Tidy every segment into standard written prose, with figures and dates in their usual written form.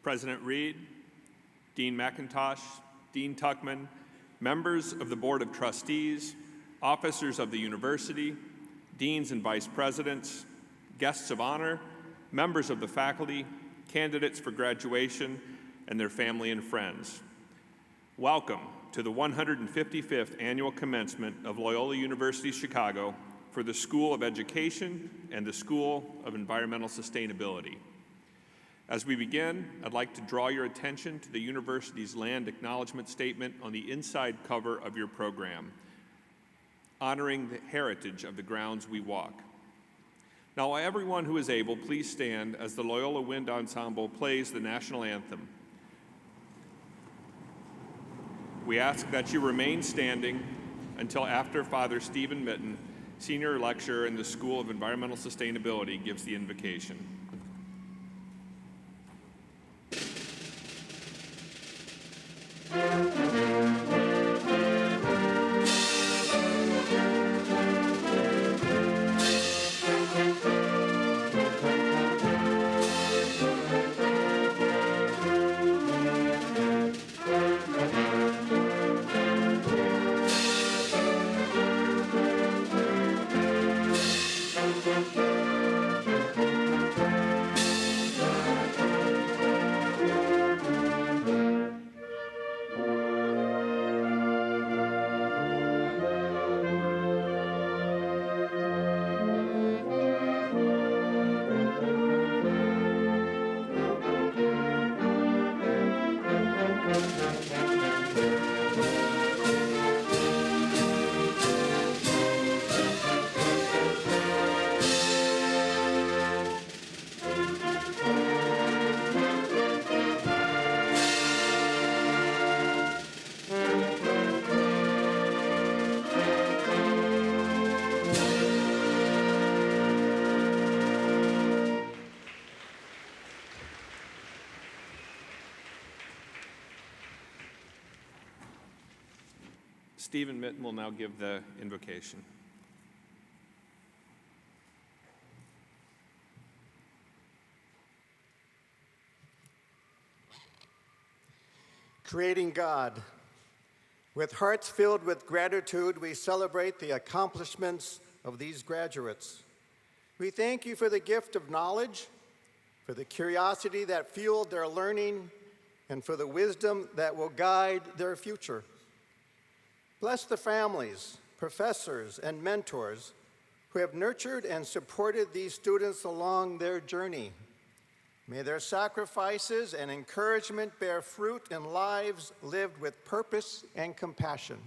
President Reed, Dean McIntosh, Dean Tuckman, members of the Board of Trustees, officers of the university, deans and vice presidents, guests of honor, members of the faculty, candidates for graduation, and their family and friends. Welcome to the 155th Annual Commencement of Loyola University Chicago for the School of Education and the School of Environmental Sustainability. As we begin, I'd like to draw your attention to the university's land acknowledgement statement on the inside cover of your program, honoring the heritage of the grounds we walk. Now, everyone who is able, please stand as the Loyola Wind Ensemble plays the national anthem. We ask that you remain standing until after Father Stephen Mitten, Senior Lecturer in the School of Environmental Sustainability, gives the invocation. Stephen Mitten will now give the invocation. Creating God, with hearts filled with gratitude, we celebrate the accomplishments of these graduates. We thank you for the gift of knowledge, for the curiosity that fueled their learning, and for the wisdom that will guide their future. Bless the families, professors, and mentors who have nurtured and supported these students along their journey. May their sacrifices and encouragement bear fruit in lives lived with purpose and compassion.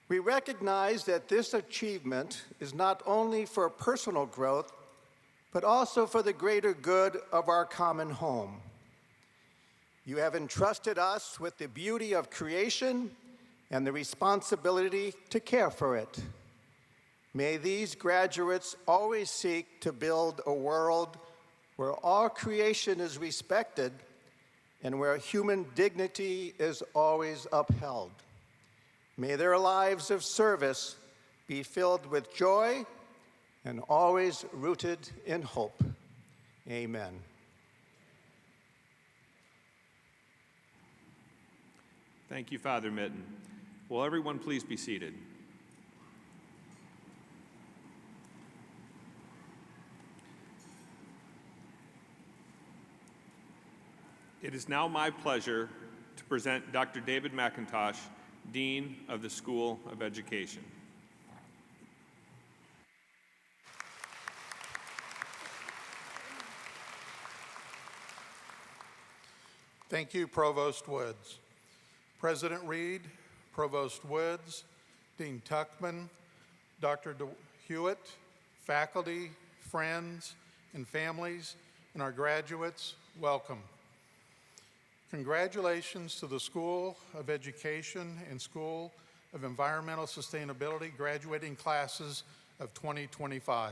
We recognize that this achievement is not only for personal growth, but also for the greater good of our common home. You have entrusted us with the beauty of creation and the responsibility to care for it. May these graduates always seek to build a world where all creation is respected and where human dignity is always upheld. May their lives of service be filled with joy and always rooted in hope. Amen. Thank you, Father Mitten. Will everyone please be seated? It is now my pleasure to present Dr. David McIntosh, Dean of the School of Education. Thank you, Provost Woods. President Reed, Provost Woods, Dean Tuckman, Dr. Hewitt, faculty, friends, and families, and our graduates, welcome. Congratulations to the School of Education and School of Environmental Sustainability graduating classes of 2025.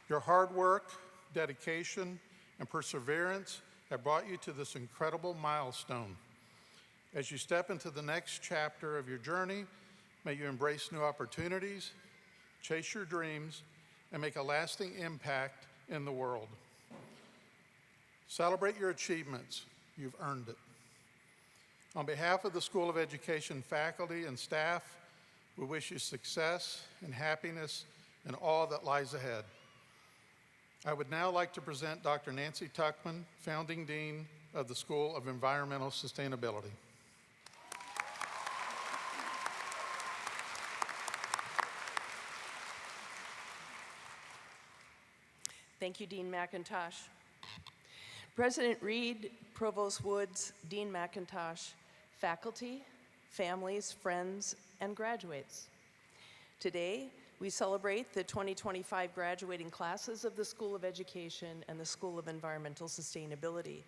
Your hard work, dedication, and perseverance have brought you to this incredible milestone. As you step into the next chapter of your journey, May you embrace new opportunities, chase your dreams, and make a lasting impact in the world. Celebrate your achievements. You've earned it. On behalf of the School of Education faculty and staff, we wish you success and happiness in all that lies ahead. I would now like to present Dr. Nancy Tuckman, Founding Dean of the School of Environmental Sustainability. Thank you, Dean McIntosh. President Reed, Provost Woods, Dean McIntosh, faculty, families, friends, and graduates. Today, we celebrate the 2025 graduating classes of the School of Education and the School of Environmental Sustainability.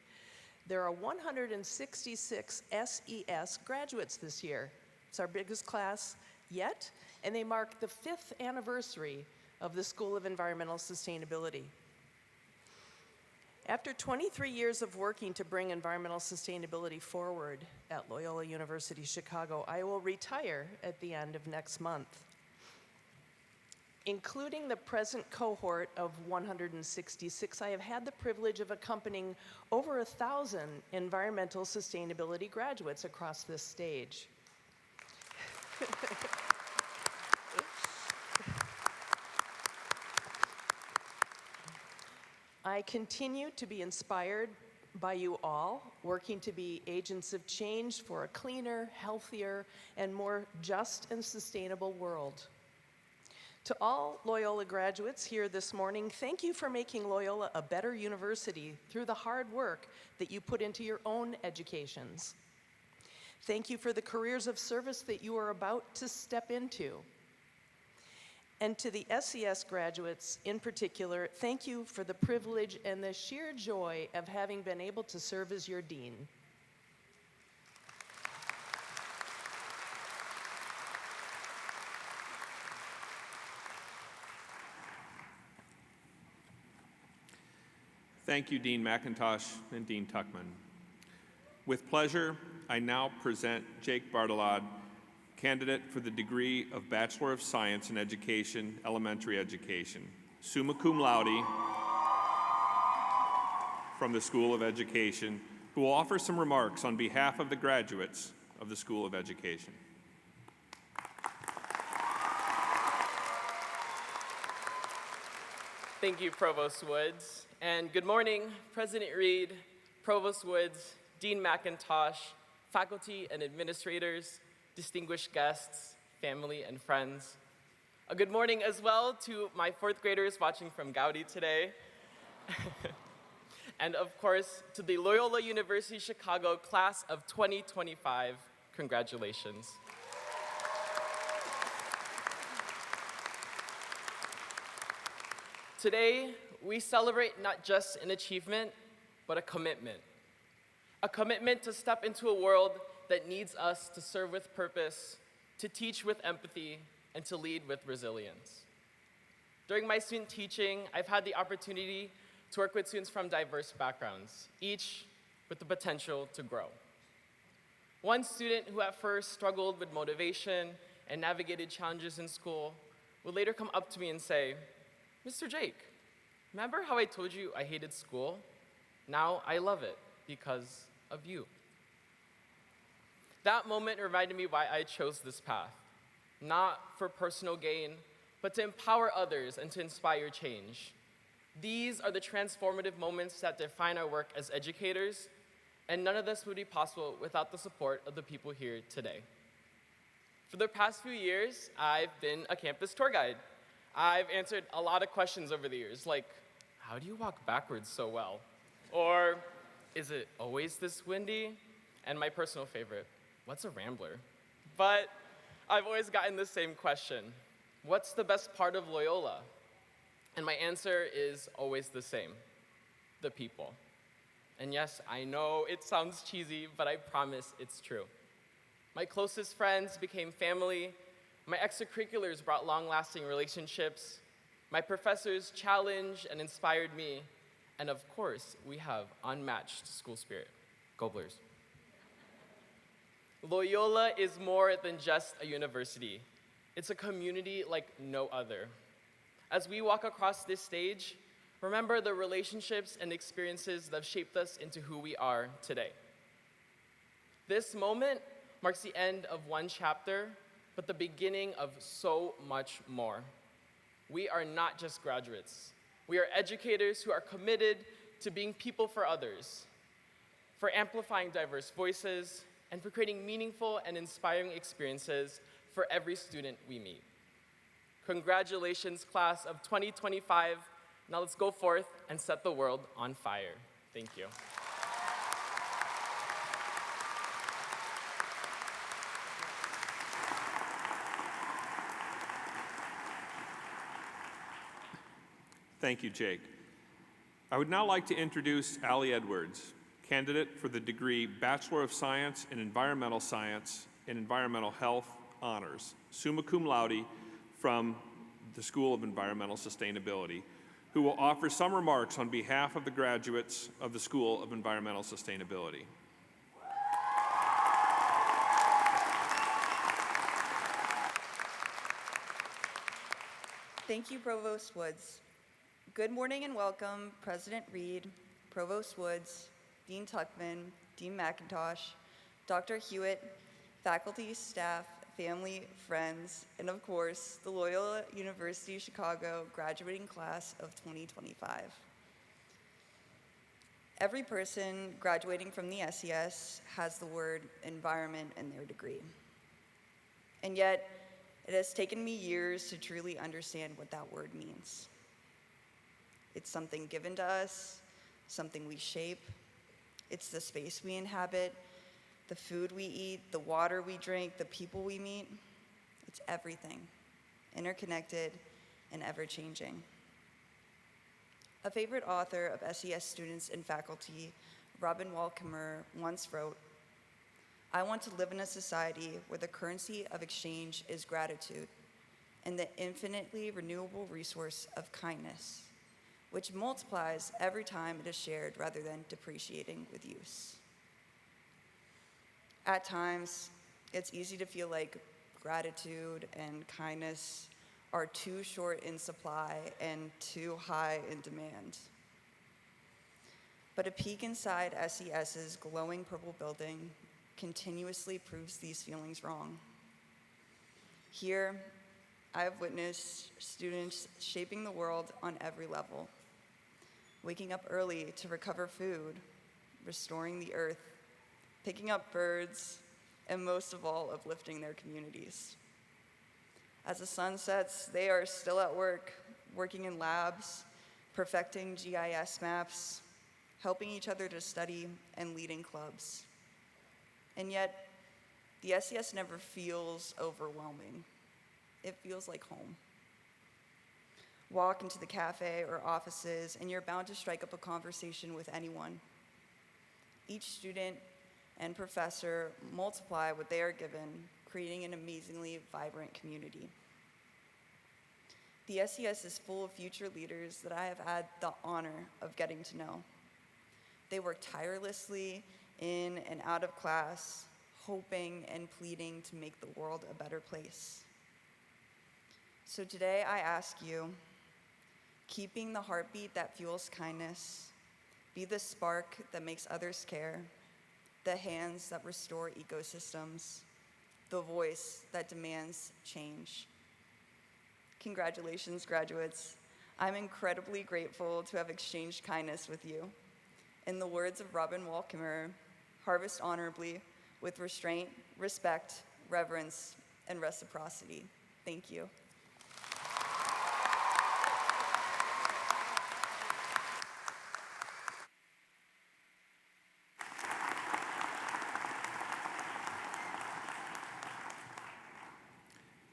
There are 166 SES graduates this year. It's our biggest class yet, and they mark the 5th anniversary of the School of Environmental Sustainability. After 23 years of working to bring environmental sustainability forward at Loyola University Chicago, I will retire at the end of next month. Including the present cohort of 166, I have had the privilege of accompanying over 1,000 environmental sustainability graduates across this stage. I continue to be inspired by you all, working to be agents of change for a cleaner, healthier, and more just and sustainable world. To all Loyola graduates here this morning, thank you for making Loyola a better university through the hard work that you put into your own educations. Thank you for the careers of service that you are about to step into. And to the SES graduates in particular, thank you for the privilege and the sheer joy of having been able to serve as your dean. Thank you, Dean McIntosh and Dean Tuckman. With pleasure, I now present Jake Bartolod, candidate for the degree of Bachelor of Science in Education, Elementary Education, summa cum laude from the School of Education, who will offer some remarks on behalf of the graduates of the School of Education. Thank you, Provost Woods. And good morning, President Reed, Provost Woods, Dean McIntosh, faculty and administrators, distinguished guests, family, and friends. A good morning as well to my 4th graders watching from Gowdy today. And of course, to the Loyola University Chicago class of 2025, congratulations. Today, we celebrate not just an achievement, but a commitment. A commitment to step into a world that needs us to serve with purpose, to teach with empathy, and to lead with resilience. During my student teaching, I've had the opportunity to work with students from diverse backgrounds, each with the potential to grow. One student who at first struggled with motivation and navigated challenges in school would later come up to me and say, "Mr. Jake, remember how I told you I hated school? Now I love it because of you." That moment reminded me why I chose this path, not for personal gain, but to empower others and to inspire change. These are the transformative moments that define our work as educators, and none of this would be possible without the support of the people here today. For the past few years, I've been a campus tour guide. I've answered a lot of questions over the years, like, how do you walk backwards so well? Or, is it always this windy? And my personal favorite, what's a rambler? But I've always gotten the same question, what's the best part of Loyola? And my answer is always the same, the people. And yes, I know it sounds cheesy, but I promise it's true. My closest friends became family. My extracurriculars brought long-lasting relationships. My professors challenged and inspired me. And of course, we have unmatched school spirit. Go Blurs. Loyola is more than just a university. It's a community like no other. As we walk across this stage, remember the relationships and experiences that have shaped us into who we are today. This moment marks the end of one chapter, but the beginning of so much more. We are not just graduates. We are educators who are committed to being people for others, for amplifying diverse voices, and for creating meaningful and inspiring experiences for every student we meet. Congratulations, class of 2025. Now let's go forth and set the world on fire. Thank you. Thank you, Jake. I would now like to introduce Allie Edwards, candidate for the degree Bachelor of Science in Environmental Science and Environmental Health Honors, summa cum laude from the School of Environmental Sustainability, who will offer some remarks on behalf of the graduates of the School of Environmental Sustainability. Thank you, Provost Woods. Good morning and welcome, President Reed, Provost Woods, Dean Tuckman, Dean McIntosh, Dr. Hewitt, faculty, staff, family, friends, and of course, the Loyola University Chicago graduating class of 2025. Every person graduating from the SES has the word environment in their degree. And yet, it has taken me years to truly understand what that word means. It's something given to us, something we shape. It's the space we inhabit, the food we eat, the water we drink, the people we meet. It's everything, interconnected and ever-changing. A favorite author of SES students and faculty, Robin Wall Kimmerer, once wrote, "I want to live in a society where the currency of exchange is gratitude and the infinitely renewable resource of kindness, which multiplies every time it is shared rather than depreciating with use." At times, it's easy to feel like gratitude and kindness are too short in supply and too high in demand. But a peek inside SES's glowing purple building continuously proves these feelings wrong. Here, I have witnessed students shaping the world on every level, waking up early to recover food, restoring the earth, picking up birds, and most of all, uplifting their communities. As the sun sets, they are still at work, working in labs, perfecting GIS maps, helping each other to study, and leading clubs. And yet, the SES never feels overwhelming. It feels like home. Walk into the cafe or offices, and you're bound to strike up a conversation with anyone. Each student and professor multiply what they are given, creating an amazingly vibrant community. The SES is full of future leaders that I have had the honor of getting to know. They work tirelessly in and out of class, hoping and pleading to make the world a better place. So today I ask you, keeping the heartbeat that fuels kindness, be the spark that makes others care, the hands that restore ecosystems, the voice that demands change. Congratulations, graduates. I'm incredibly grateful to have exchanged kindness with you. In the words of Robin Wall Kimmerer, harvest honorably with restraint, respect, reverence, and reciprocity. Thank you.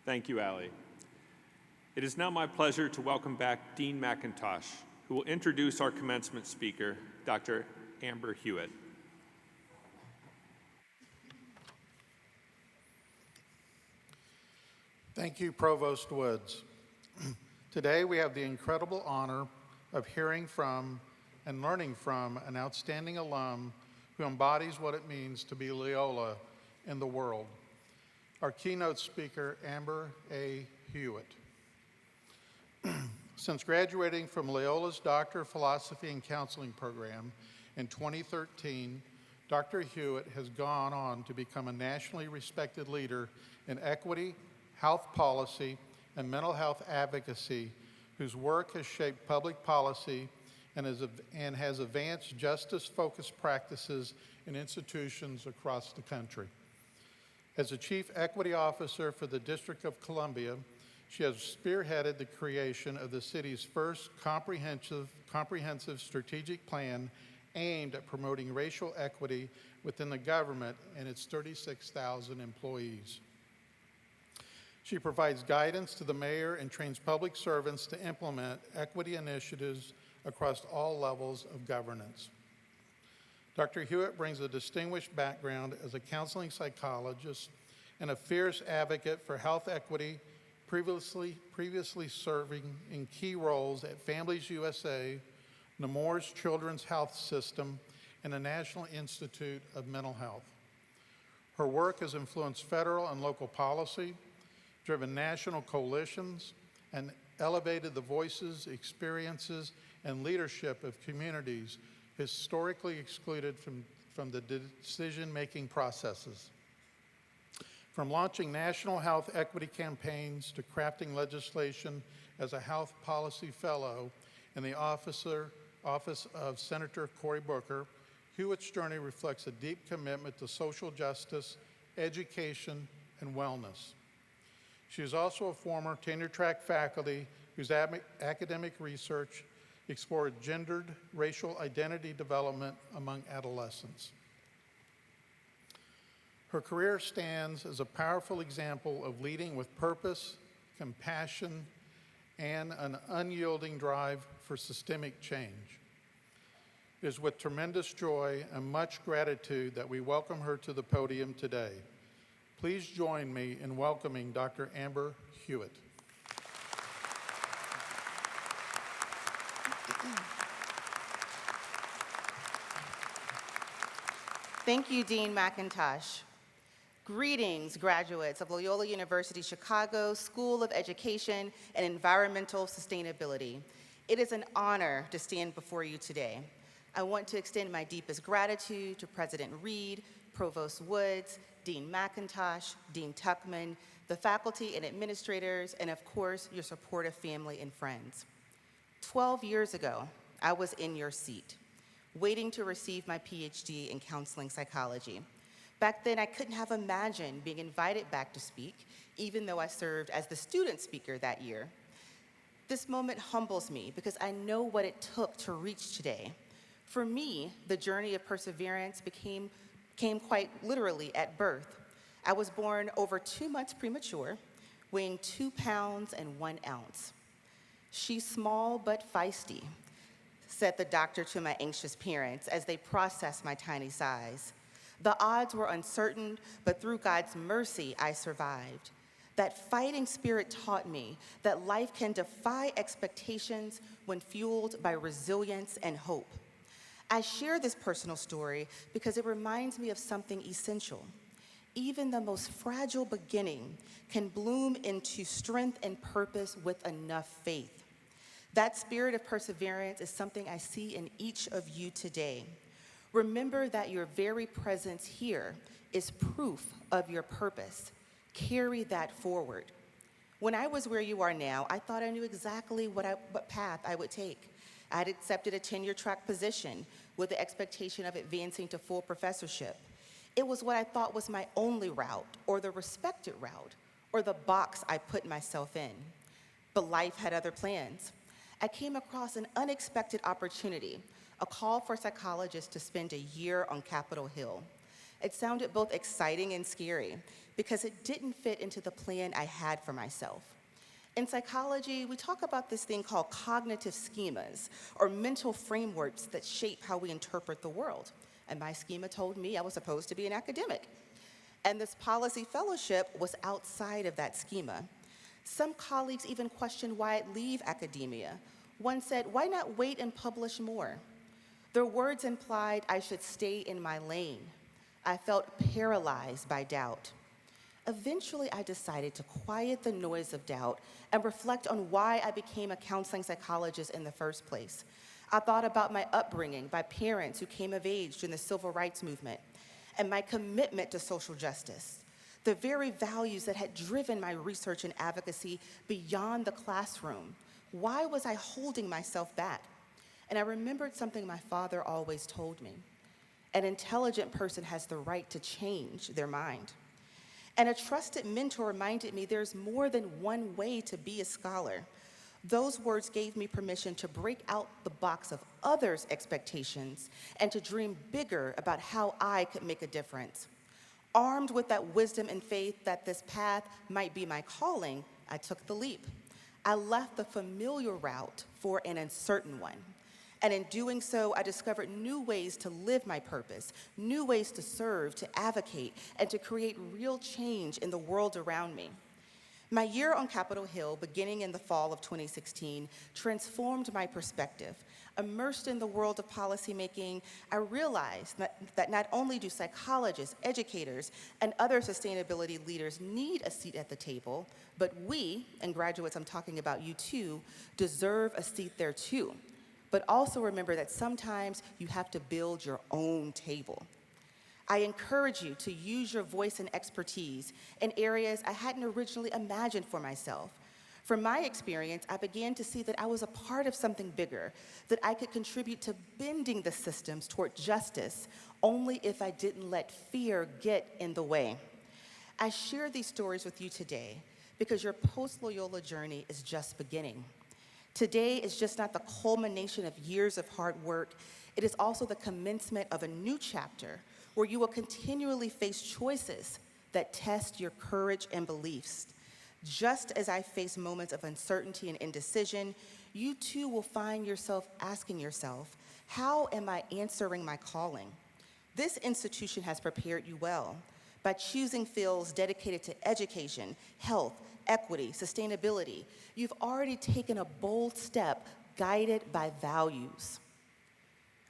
Thank you, Allie. It is now my pleasure to welcome back Dean McIntosh, who will introduce our commencement speaker, Dr. Amber Hewitt. Thank you, Provost Woods. Today we have the incredible honor of hearing from and learning from an outstanding alum who embodies what it means to be Loyola in the world. Our keynote speaker, Amber A. Hewitt. Since graduating from Loyola's Doctor of Philosophy and Counseling program in 2013, Dr. Hewitt has gone on to become a nationally respected leader in equity, health policy, and mental health advocacy, whose work has shaped public policy and has advanced justice-focused practices in institutions across the country. As the Chief Equity Officer for the District of Columbia, she has spearheaded the creation of the city's first comprehensive strategic plan aimed at promoting racial equity within the government and its 36,000 employees. She provides guidance to the mayor and trains public servants to implement equity initiatives across all levels of governance. Dr. Hewitt brings a distinguished background as a counseling psychologist and a fierce advocate for health equity, previously serving in key roles at Families USA, Nemours Children's Health System, and the National Institute of Mental Health. Her work has influenced federal and local policy, driven national coalitions, and elevated the voices, experiences, and leadership of communities historically excluded from the decision-making processes. From launching national health equity campaigns to crafting legislation as a health policy fellow in the office of Senator Cory Booker, Hewitt's journey reflects a deep commitment to social justice, education, and wellness. She is also a former tenure-track faculty whose academic research explored gendered racial identity development among adolescents. Her career stands as a powerful example of leading with purpose, compassion, and an unyielding drive for systemic change. It is with tremendous joy and much gratitude that we welcome her to the podium today. Please join me in welcoming Dr. Amber Hewitt. Thank you, Dean McIntosh. Greetings, graduates of Loyola University Chicago School of Education and Environmental Sustainability. It is an honor to stand before you today. I want to extend my deepest gratitude to President Reed, Provost Woods, Dean McIntosh, Dean Tuckman, the faculty and administrators, and of course, your supportive family and friends. 12 years ago, I was in your seat, waiting to receive my PhD in counseling psychology. Back then, I couldn't have imagined being invited back to speak, even though I served as the student speaker that year. This moment humbles me because I know what it took to reach today. For me, the journey of perseverance came quite literally at birth. I was born over 2 months premature, weighing 2 pounds and 1 ounce. "She's small but feisty," said the doctor to my anxious parents as they processed my tiny size. The odds were uncertain, but through God's mercy, I survived. That fighting spirit taught me that life can defy expectations when fueled by resilience and hope. I share this personal story because it reminds me of something essential. Even the most fragile beginning can bloom into strength and purpose with enough faith. That spirit of perseverance is something I see in each of you today. Remember that your very presence here is proof of your purpose. Carry that forward. When I was where you are now, I thought I knew exactly what path I would take. I had accepted a tenure-track position with the expectation of advancing to full professorship. It was what I thought was my only route, or the respected route, or the box I put myself in. But life had other plans. I came across an unexpected opportunity, a call for psychologists to spend a year on Capitol Hill. It sounded both exciting and scary because it didn't fit into the plan I had for myself. In psychology, we talk about this thing called cognitive schemas, or mental frameworks that shape how we interpret the world. And my schema told me I was supposed to be an academic. And this policy fellowship was outside of that schema. Some colleagues even questioned why I'd leave academia. One said, "Why not wait and publish more?" Their words implied I should stay in my lane. I felt paralyzed by doubt. Eventually, I decided to quiet the noise of doubt and reflect on why I became a counseling psychologist in the first place. I thought about my upbringing by parents who came of age during the civil rights movement and my commitment to social justice, the very values that had driven my research and advocacy beyond the classroom. Why was I holding myself back? And I remembered something my father always told me. An intelligent person has the right to change their mind. And a trusted mentor reminded me there's more than one way to be a scholar. Those words gave me permission to break out the box of others' expectations and to dream bigger about how I could make a difference. Armed with that wisdom and faith that this path might be my calling, I took the leap. I left the familiar route for an uncertain one. And in doing so, I discovered new ways to live my purpose, new ways to serve, to advocate, and to create real change in the world around me. My year on Capitol Hill, beginning in the fall of 2016, transformed my perspective. Immersed in the world of policymaking, I realized that not only do psychologists, educators, and other sustainability leaders need a seat at the table, but we, and graduates, I'm talking about you too, deserve a seat there too. But also remember that sometimes you have to build your own table. I encourage you to use your voice and expertise in areas I hadn't originally imagined for myself. From my experience, I began to see that I was a part of something bigger, that I could contribute to bending the systems toward justice only if I didn't let fear get in the way. I share these stories with you today because your post-Loyola journey is just beginning. Today is just not the culmination of years of hard work, it is also the commencement of a new chapter where you will continually face choices that test your courage and beliefs. Just as I face moments of uncertainty and indecision, you too will find yourself asking yourself, how am I answering my calling? This institution has prepared you well by choosing fields dedicated to education, health, equity, sustainability. You've already taken a bold step guided by values.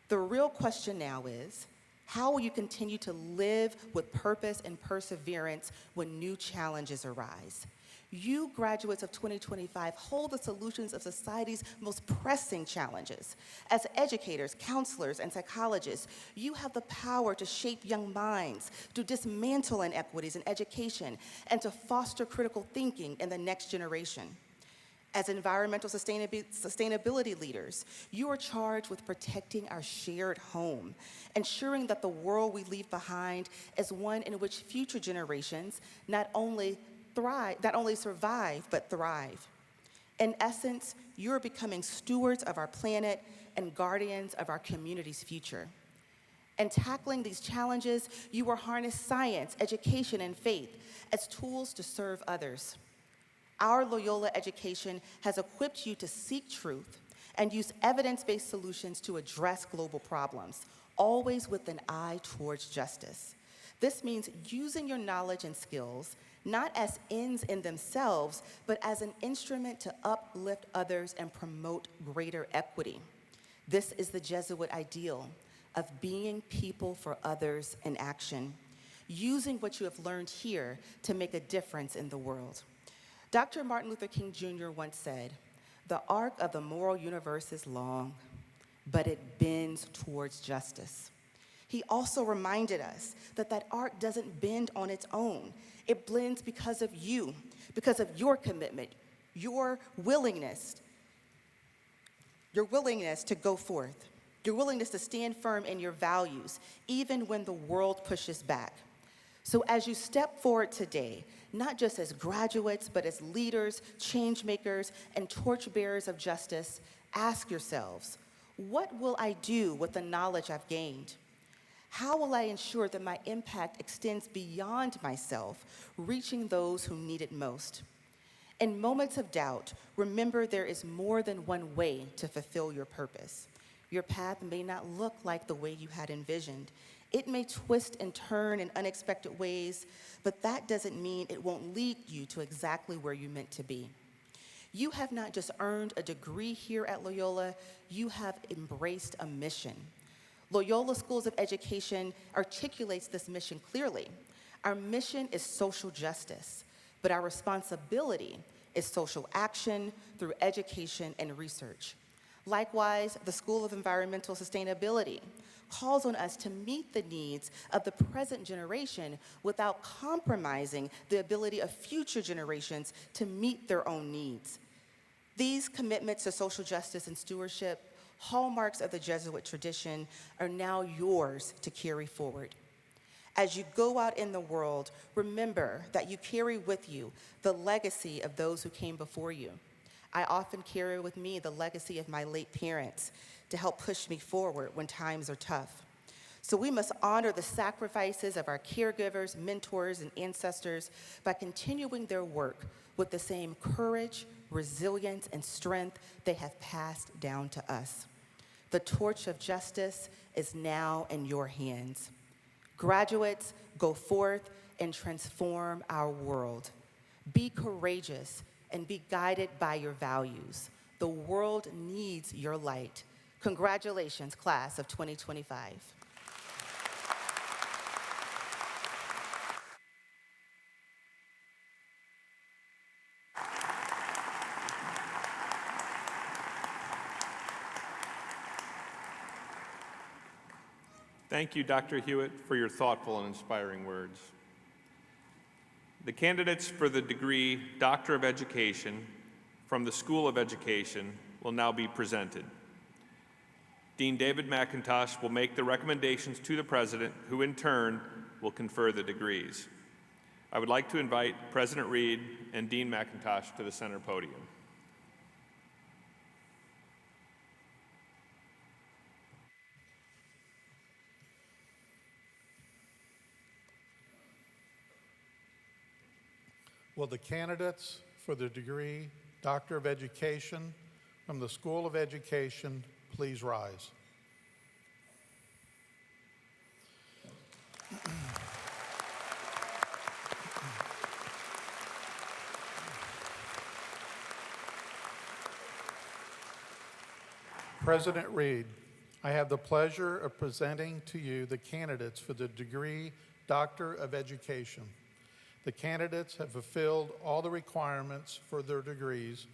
The real question now is, how will you continue to live with purpose and perseverance when new challenges arise? You, graduates of 2025, hold the solutions of society's most pressing challenges. As educators, counselors, and psychologists, you have the power to shape young minds, to dismantle inequities in education, and to foster critical thinking in the next generation. As environmental sustainability leaders, you are charged with protecting our shared home, ensuring that the world we leave behind is one in which future generations not only survive, but thrive. In essence, you're becoming stewards of our planet and guardians of our community's future. In tackling these challenges, you will harness science, education, and faith as tools to serve others. Our Loyola education has equipped you to seek truth and use evidence-based solutions to address global problems, always with an eye towards justice. This means using your knowledge and skills not as ends in themselves, but as an instrument to uplift others and promote greater equity. This is the Jesuit ideal of being people for others in action, using what you have learned here to make a difference in the world. Dr. Martin Luther King Jr. once said, "The arc of the moral universe is long, but it bends towards justice." He also reminded us that that arc doesn't bend on its own. It blends because of you, because of your commitment, your willingness to go forth, your willingness to stand firm in your values, even when the world pushes back. So as you step forward today, not just as graduates, but as leaders, change makers, and torchbearers of justice, ask yourselves, what will I do with the knowledge I've gained? How will I ensure that my impact extends beyond myself, reaching those who need it most? In moments of doubt, remember there is more than one way to fulfill your purpose. Your path may not look like the way you had envisioned. It may twist and turn in unexpected ways, but that doesn't mean it won't lead you to exactly where you're meant to be. You have not just earned a degree here at Loyola, you have embraced a mission. Loyola Schools of Education articulates this mission clearly. Our mission is social justice, but our responsibility is social action through education and research. Likewise, the School of Environmental Sustainability calls on us to meet the needs of the present generation without compromising the ability of future generations to meet their own needs. These commitments to social justice and stewardship, hallmarks of the Jesuit tradition, are now yours to carry forward. As you go out in the world, remember that you carry with you the legacy of those who came before you. I often carry with me the legacy of my late parents to help push me forward when times are tough. So we must honor the sacrifices of our caregivers, mentors, and ancestors by continuing their work with the same courage, resilience, and strength they have passed down to us. The torch of justice is now in your hands. Graduates, go forth and transform our world. Be courageous and be guided by your values. The world needs your light. Congratulations, class of 2025. Thank you, Dr. Hewitt, for your thoughtful and inspiring words. The candidates for the degree Doctor of Education from the School of Education will now be presented. Dean David McIntosh will make the recommendations to the President, who in turn will confer the degrees. I would like to invite President Reed and Dean McIntosh to the center podium. Will the candidates for the degree Doctor of Education from the School of Education please rise? President Reed, I have the pleasure of presenting to you the candidates for the degree Doctor of Education. The candidates have fulfilled all the requirements for their degrees,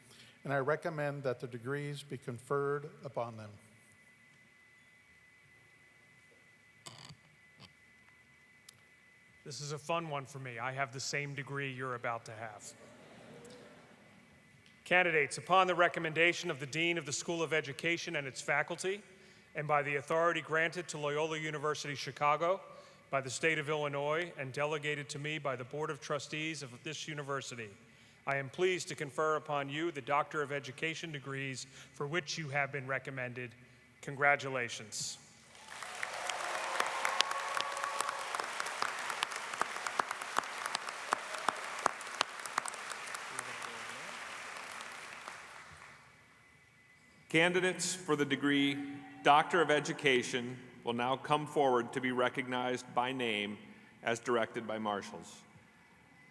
and I recommend that the degrees be conferred upon them. This is a fun one for me. I have the same degree you're about to have. Candidates, upon the recommendation of the Dean of the School of Education and its faculty, and by the authority granted to Loyola University Chicago, by the state of Illinois, and delegated to me by the Board of Trustees of this university, I am pleased to confer upon you the Doctor of Education degrees for which you have been recommended. Congratulations. Candidates for the degree Doctor of Education will now come forward to be recognized by name as directed by marshals.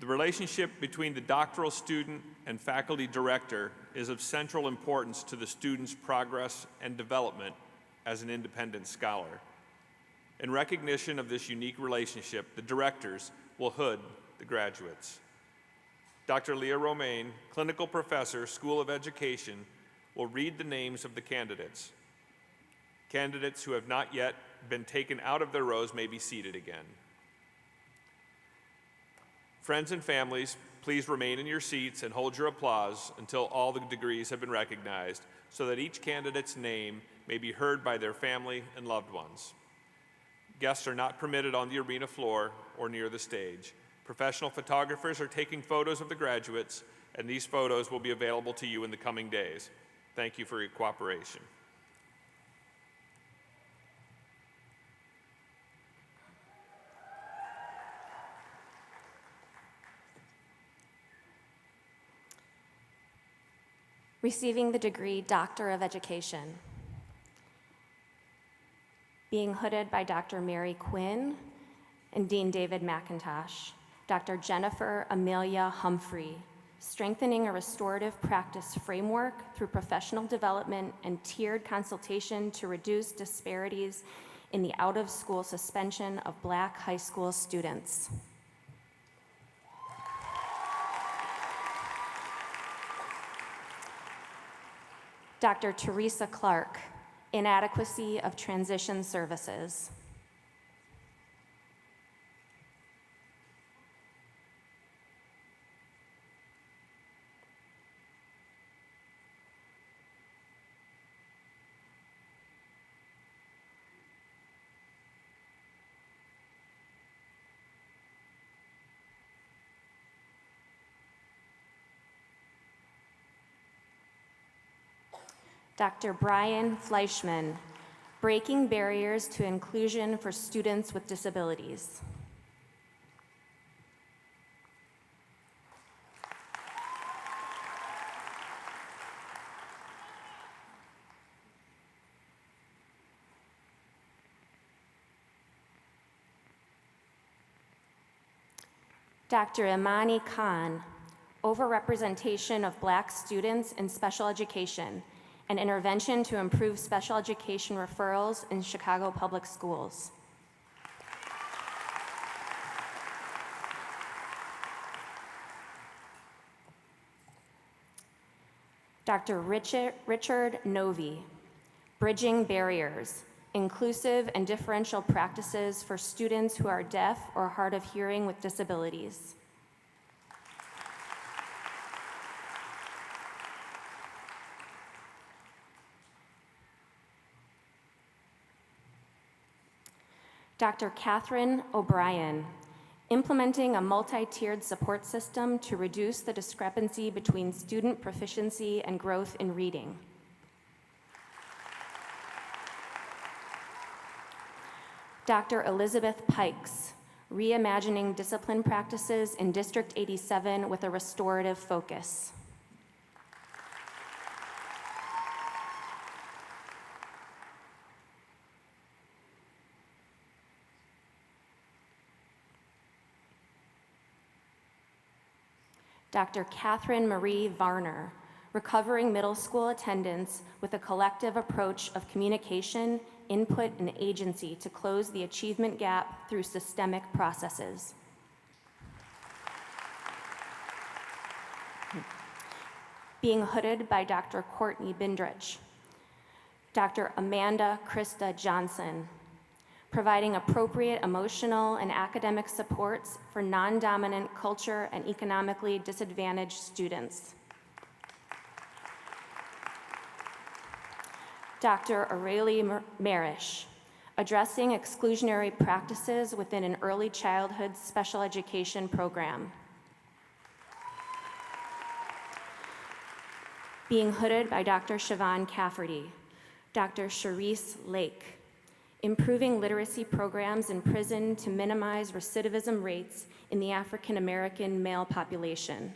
The relationship between the doctoral student and faculty director is of central importance to the student's progress and development as an independent scholar. In recognition of this unique relationship, the directors will hood the graduates. Dr. Leah Romaine, Clinical Professor, School of Education, will read the names of the candidates. Candidates who have not yet been taken out of their rows may be seated again. Friends and families, please remain in your seats and hold your applause until all the degrees have been recognized, so that each candidate's name may be heard by their family and loved ones. Guests are not permitted on the arena floor or near the stage. Professional photographers are taking photos of the graduates, and these photos will be available to you in the coming days. Thank you for your cooperation. Receiving the degree Doctor of Education. Being hooded by Dr. Mary Quinn and Dean David McIntosh. Dr. Jennifer Amelia Humphrey, strengthening a restorative practice framework through professional development and tiered consultation to reduce disparities in the out-of-school suspension of Black high school students. Dr. Teresa Clark, inadequacy of transition services. Dr. Brian Fleischman, breaking barriers to inclusion for students with disabilities. Dr. Imani Khan, overrepresentation of Black students in special education, an intervention to improve special education referrals in Chicago Public Schools. Dr. Richard Novi, bridging barriers, inclusive and differential practices for students who are deaf or hard of hearing with disabilities. Dr. Catherine O'Brien, implementing a multi-tiered support system to reduce the discrepancy between student proficiency and growth in reading. Dr. Elizabeth Pikes, reimagining discipline practices in District 87 with a restorative focus. Dr. Catherine Marie Varner, recovering middle school attendance with a collective approach of communication, input, and agency to close the achievement gap through systemic processes. Being hooded by Dr. Courtney Bindrich. Dr. Amanda Krista Johnson, providing appropriate emotional and academic supports for non-dominant culture and economically disadvantaged students. Dr. Aurelie Marish, addressing exclusionary practices within an early childhood special education program. Being hooded by Dr. Siobhan Cafferty, Dr. Charisse Lake, improving literacy programs in prison to minimize recidivism rates in the African American male population.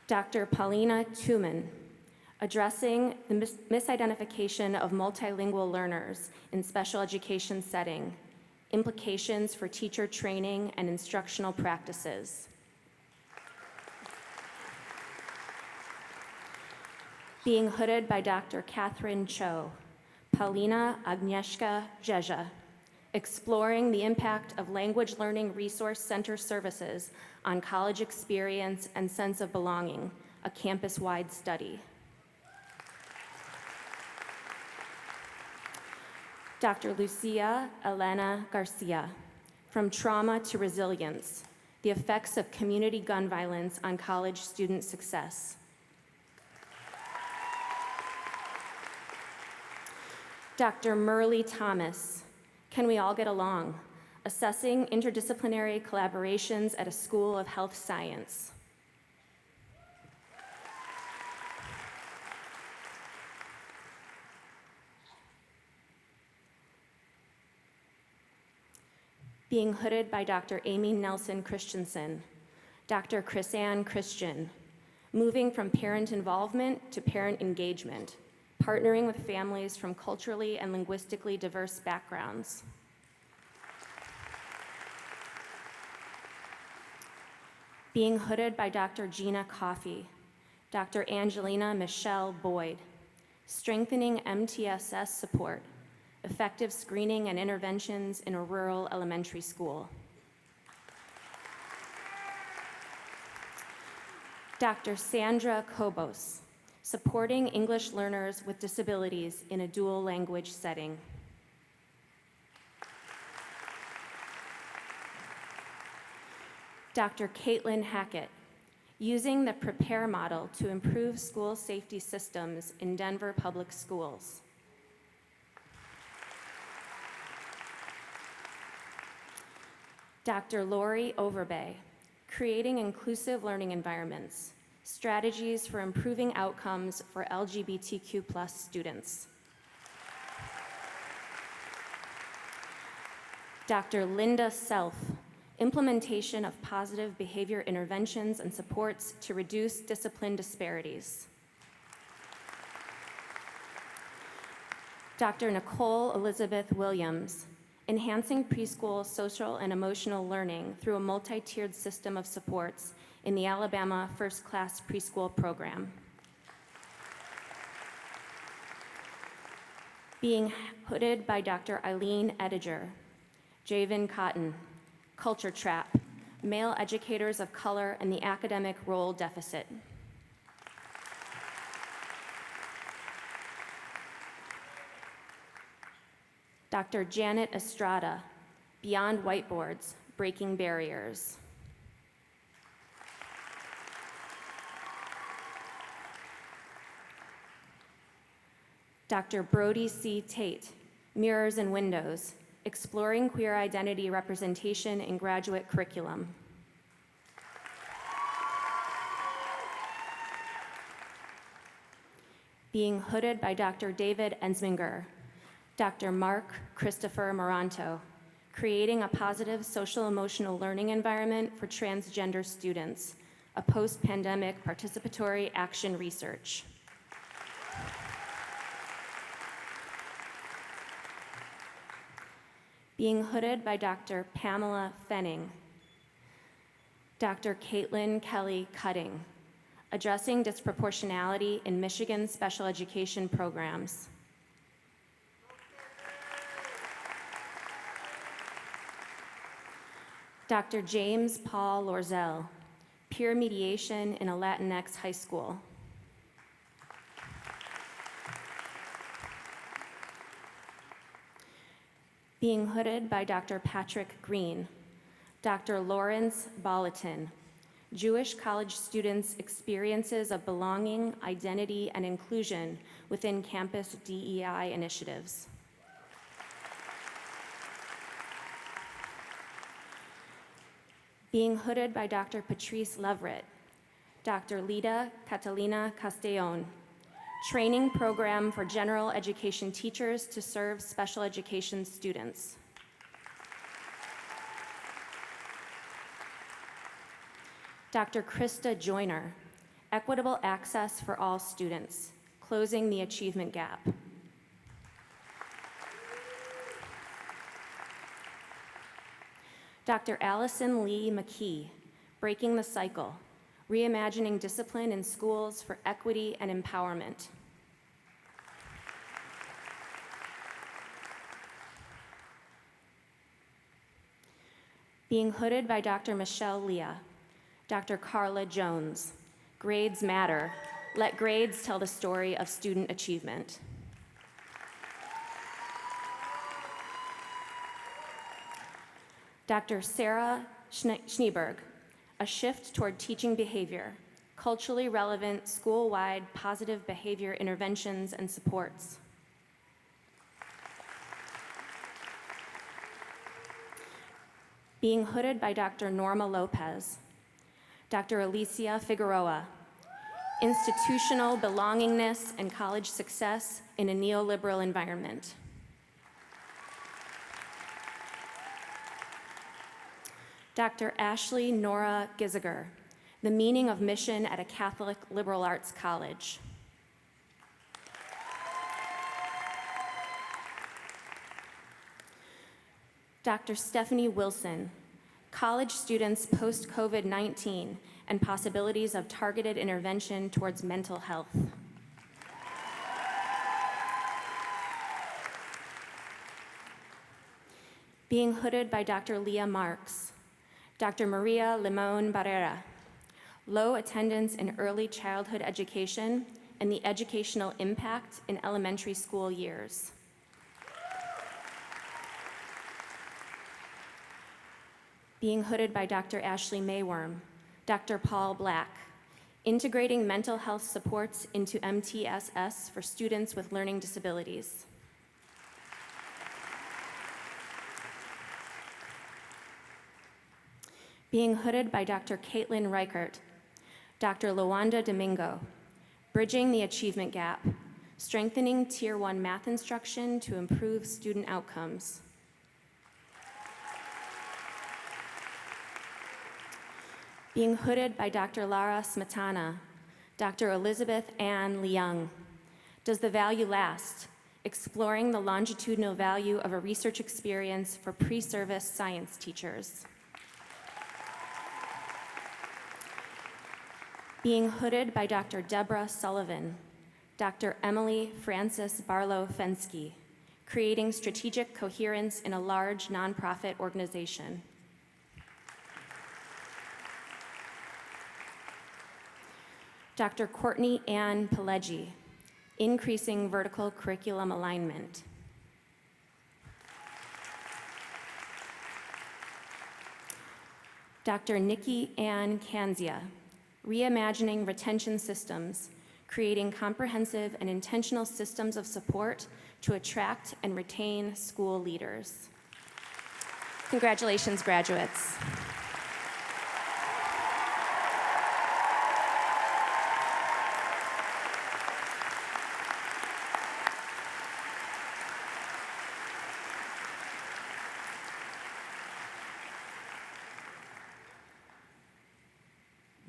Dr. Paulina Tuman, addressing the misidentification of multilingual learners in special education setting, implications for teacher training and instructional practices. Being hooded by Dr. Catherine Cho, Paulina Agnieszka Jeja, exploring the impact of language learning resource center services on college experience and sense of belonging, a campus-wide study. Dr. Lucia Elena Garcia, from trauma to resilience, the effects of community gun violence on college student success. Dr. Merle Thomas, Can We All Get Along? Assessing interdisciplinary collaborations at a School of Health Science. Being hooded by Dr. Amy Nelson Christensen, Dr. Chrisanne Christian, moving from parent involvement to parent engagement, partnering with families from culturally and linguistically diverse backgrounds. Being hooded by Dr. Gina Coffey, Dr. Angelina Michelle Boyd, strengthening MTSS support, effective screening and interventions in a rural elementary school. Dr. Sandra Kobos, supporting English learners with disabilities in a dual language setting. Dr. Caitlin Hackett, using the PREPARE model to improve school safety systems in Denver Public Schools. Dr. Lori Overbay, creating inclusive learning environments, strategies for improving outcomes for LGBTQ+ students. Dr. Linda Self, implementation of positive behavior interventions and supports to reduce discipline disparities. Dr. Nicole Elizabeth Williams, enhancing preschool social and emotional learning through a multi-tiered system of supports in the Alabama First Class Preschool Program. Being hooded by Dr. Eileen Ediger, Javen Cotton, Culture Trap, Male Educators of Color and the Academic Role Deficit. Dr. Janet Estrada, Beyond Whiteboards, Breaking Barriers. Dr. Brody C. Tate, Mirrors and Windows, Exploring Queer Identity Representation in Graduate Curriculum. Being hooded by Dr. David Ensminger, Dr. Mark Christopher Moranto, Creating a Positive Social-Emotional Learning Environment for Transgender Students, a Post-Pandemic Participatory Action Research. Being hooded by Dr. Pamela Fenning, Dr. Caitlin Kelly Cutting, Addressing Disproportionality in Michigan Special Education Programs. Dr. James Paul Lorzell, Peer Mediation in a Latinx High School. Being hooded by Dr. Patrick Green, Dr. Lawrence Bolleton, Jewish college students' experiences of belonging, identity, and inclusion within campus DEI initiatives. Being hooded by Dr. Patrice Leverett, Dr. Lida Catalina Castellon, Training Program for General Education Teachers to serve special education students. Dr. Krista Joyner, Equitable Access for All Students, Closing the Achievement Gap. Dr. Allison Lee McKee, Breaking the Cycle, Reimagining Discipline in Schools for Equity and Empowerment. Being hooded by Dr. Michelle Leah, Dr. Carla Jones, Grades Matter, Let Grades Tell the Story of Student Achievement. Dr. Sarah Schneeberg, A Shift Toward Teaching Behavior, Culturally Relevant School-Wide Positive Behavior Interventions and Supports. Being hooded by Dr. Norma Lopez, Dr. Alicia Figueroa, Institutional Belongingness and College Success in a Neoliberal Environment. Dr. Ashley Nora Giziger, The Meaning of Mission at a Catholic Liberal Arts College. Dr. Stephanie Wilson, College Students Post-COVID-19 and Possibilities of Targeted Intervention Towards Mental Health. being hooded by Dr. Leah Marks, Dr. Maria Limon Barrera, low attendance in early childhood education and the educational impact in elementary school years. Being hooded by Dr. Ashley Mayworm, Dr. Paul Black, integrating mental health supports into MTSS for students with learning disabilities. Being hooded by Dr. Caitlin Reichert, Dr. Lawanda Domingo, bridging the achievement gap, strengthening Tier 1 math instruction to improve student outcomes. Being hooded by Dr. Lara Smetana, Dr. Elizabeth Ann Leung, Does the Value Last? Exploring the longitudinal value of a research experience for pre-service science teachers. Being hooded by Dr. Deborah Sullivan, Dr. Emily Frances Barlow Fensky, creating strategic coherence in a large nonprofit organization. Dr. Courtney Ann Pileggi, increasing vertical curriculum alignment. Dr. Nikki Ann Kanzia, reimagining retention systems, creating comprehensive and intentional systems of support to attract and retain school leaders. Congratulations, graduates.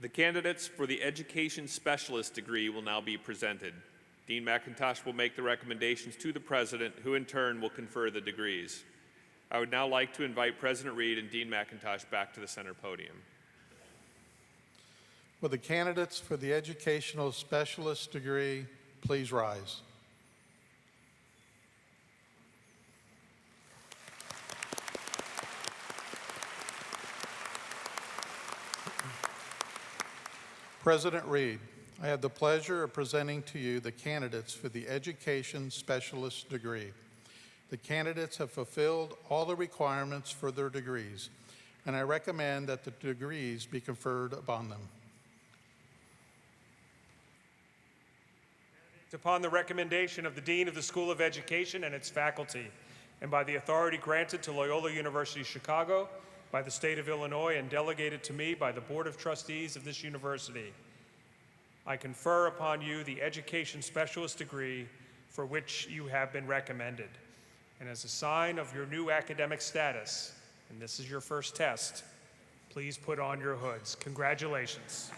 The candidates for the Education Specialist degree will now be presented. Dean McIntosh will make the recommendations to the President, who in turn will confer the degrees. I would now like to invite President Reed and Dean McIntosh back to the center podium. Will the candidates for the Educational Specialist degree please rise? President Reed, I have the pleasure of presenting to you the candidates for the Education Specialist degree. The candidates have fulfilled all the requirements for their degrees, and I recommend that the degrees be conferred upon them. Upon the recommendation of the Dean of the School of Education and its faculty, and by the authority granted to Loyola University Chicago, by the state of Illinois, and delegated to me by the Board of Trustees of this university, I confer upon you the Education Specialist degree for which you have been recommended. And as a sign of your new academic status, and this is your first test, please put on your hoods. Congratulations.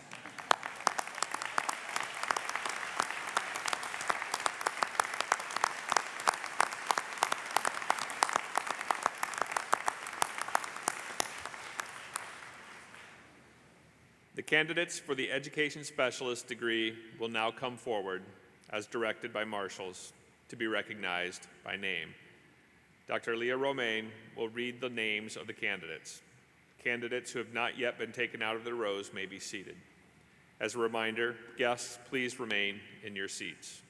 The candidates for the Education Specialist degree will now come forward, as directed by marshals, to be recognized by name. Dr. Leah Romaine will read the names of the candidates. Candidates who have not yet been taken out of their rows may be seated. As a reminder, guests, please remain in your seats.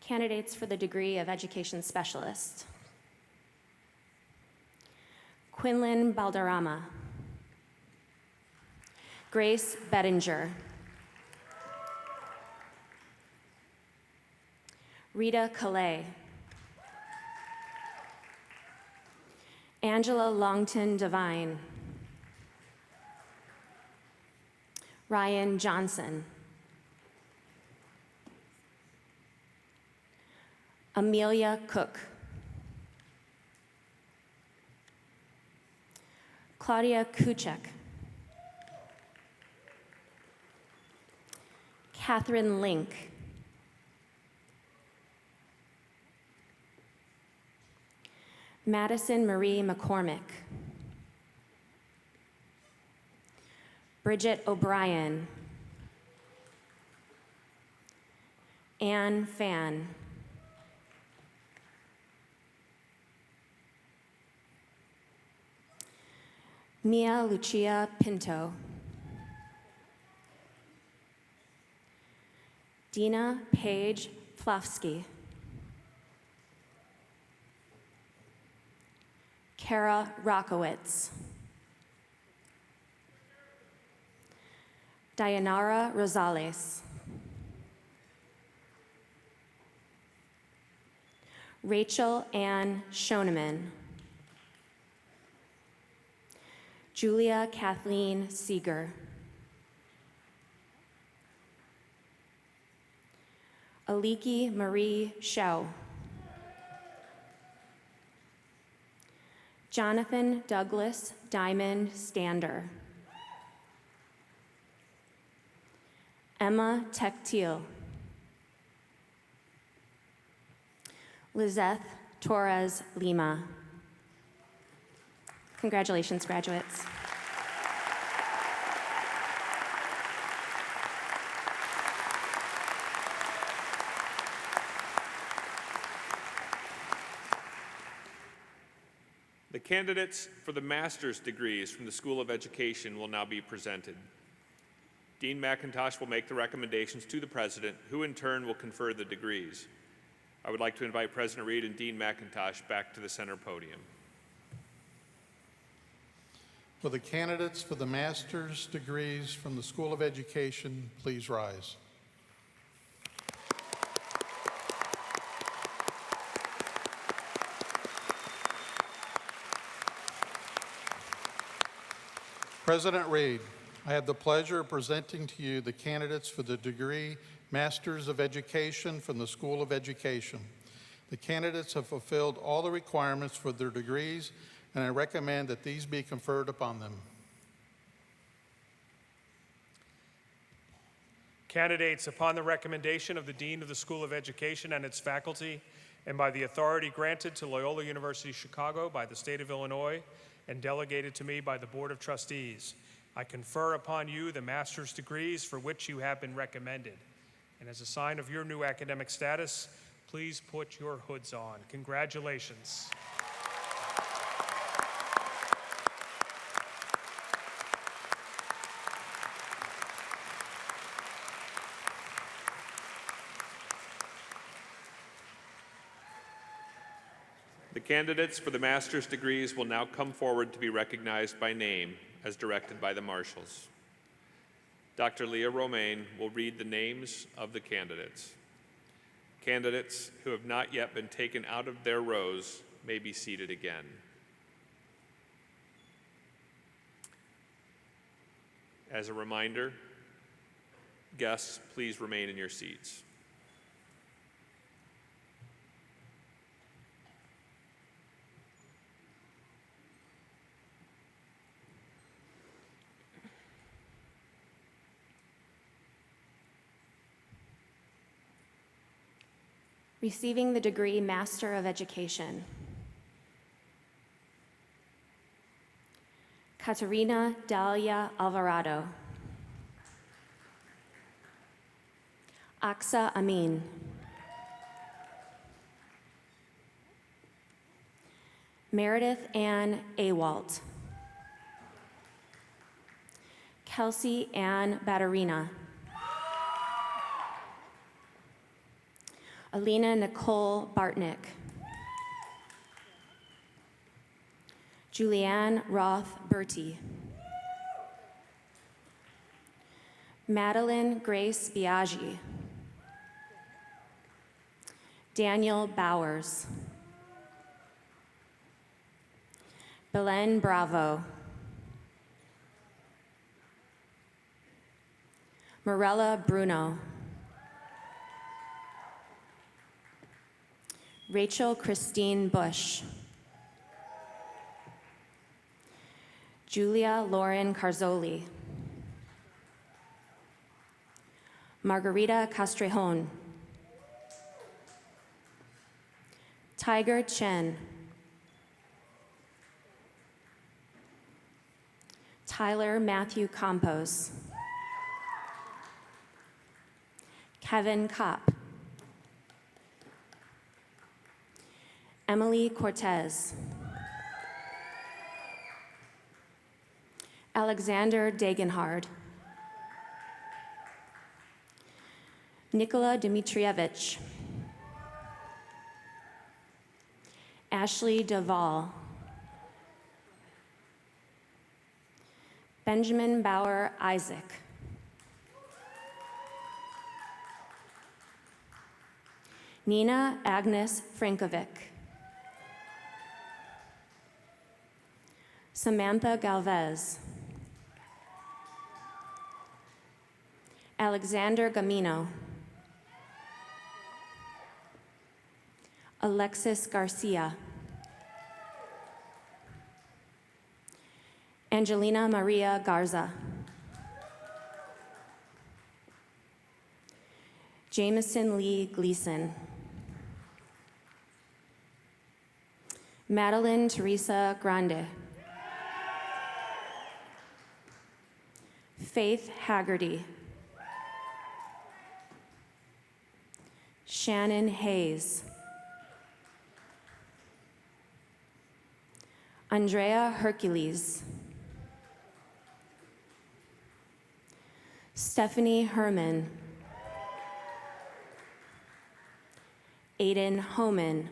Candidates for the degree of Education Specialist. Quinlan Balderrama, Grace Bettinger, Rita Calais, Angela Longton Devine, Ryan Johnson, Amelia Cook, Claudia Kuchek, Catherine Link, Madison Marie McCormick, Bridget O'Brien, Anne Fan. Mia Lucia Pinto. Dina Paige Flofsky. Kara Rockowitz. Dayanara Rosales. Rachel Ann Schoeneman. Julia Kathleen Seeger. Aliki Marie Shao. Jonathan Douglas Diamond Stander. Emma Tectil. Lizeth Torres Lima. Congratulations, graduates. The candidates for the master's degrees from the School of Education will now be presented. Dean McIntosh will make the recommendations to the president, who in turn will confer the degrees. I would like to invite President Reed and Dean McIntosh back to the center podium. Will the candidates for the master's degrees from the School of Education please rise? President Reed, I have the pleasure of presenting to you the candidates for the degree Masters of Education from the School of Education. The candidates have fulfilled all the requirements for their degrees, and I recommend that these be conferred upon them. Candidates, upon the recommendation of the Dean of the School of Education and its faculty, and by the authority granted to Loyola University Chicago by the state of Illinois and delegated to me by the Board of Trustees, I confer upon you the master's degrees for which you have been recommended. And as a sign of your new academic status, please put your hoods on. Congratulations. The candidates for the master's degrees will now come forward to be recognized by name as directed by the marshals. Dr. Leah Romaine will read the names of the candidates. Candidates who have not yet been taken out of their rows may be seated again. As a reminder, guests, please remain in your seats. Receiving the degree Master of Education. Caterina Dalia Alvarado. Aksa Amin. Meredith Ann Awalt. Kelsey Ann Batterina. Alina Nicole Bartnick. Julianne Roth Bertie. Madeline Grace Biaggi. Daniel Bowers. Belen Bravo. Morella Bruno. Rachel Christine Bush. Julia Lauren Carzoli. Margarita Castrejon. Tiger Chen. Tyler Matthew Campos. Kevin Kopp. Emily Cortez. Alexander Degenhard. Nikola Dmitrievich. Ashley Duvall. Benjamin Bauer Isaac. Nina Agnes Frankovic. Samantha Galvez. Alexander Gamino. Alexis Garcia. Angelina Maria Garza. Jameson Lee Gleason. Madeline Teresa Grande. Faith Haggerty. Shannon Hayes. Andrea Hercules. Stephanie Herman. Aiden Homan.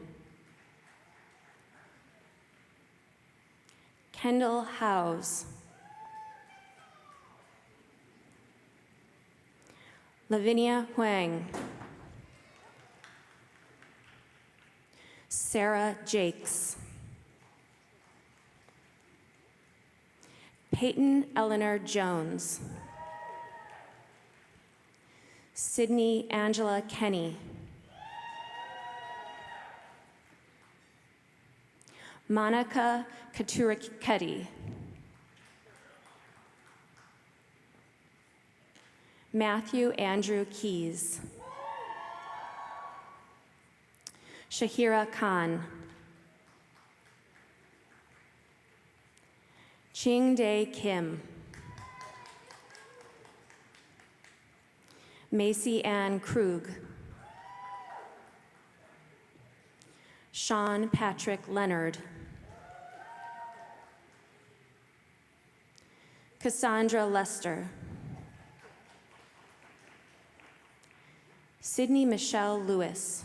Kendall Howes. Lavinia Huang. Sarah Jakes. Peyton Eleanor Jones. Sydney Angela Kenny. Monica Katuriketi. Matthew Andrew Keys. Shahira Khan. Ching Dae Kim. Macy Ann Krug. Sean Patrick Leonard. Cassandra Lester. Sydney Michelle Lewis.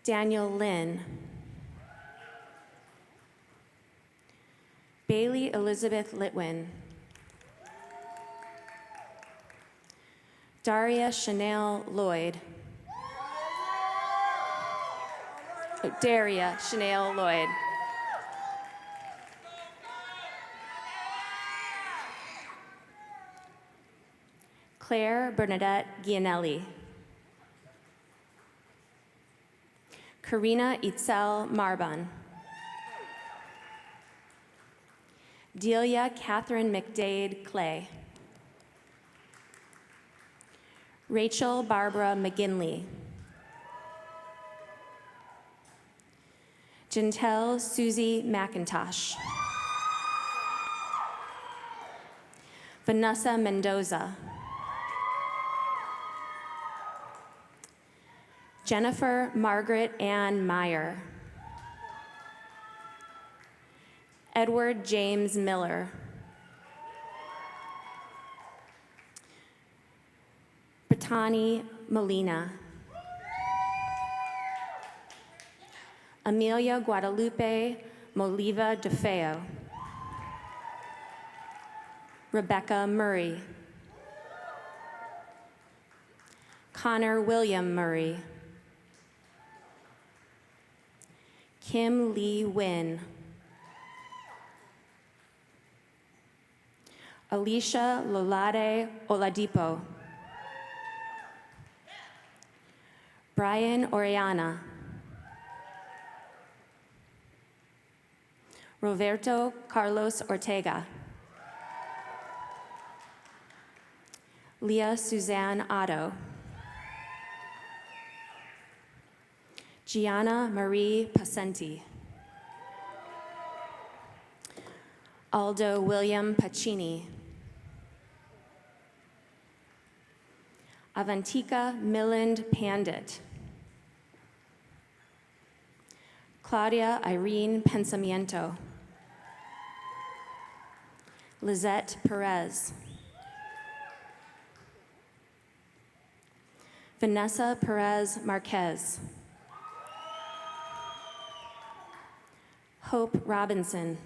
Daniel Lynn. Bailey Elizabeth Litwin. Daria Chanel Lloyd. Daria Chanel Lloyd. Claire Bernadette Gianelli. Karina Itzel Marban. Delia Catherine McDade Clay. Rachel Barbara McGinley. Jantel Susie McIntosh. Vanessa Mendoza. Jennifer Margaret Ann Meyer. Edward James Miller. Brittany Molina. Amelia Guadalupe Moliva DeFeo. Rebecca Murray. Connor William Murray. Kim Lee Wynn. Alicia Lolade Oladipo. Brian Oriana. Roberto Carlos Ortega. Leah Suzanne Otto. Gianna Marie Pacenti. Aldo William Pacini. Avantika Milland Pandit. Claudia Irene Pensamiento. Lizette Perez. Vanessa Perez Marquez. Hope Robinson.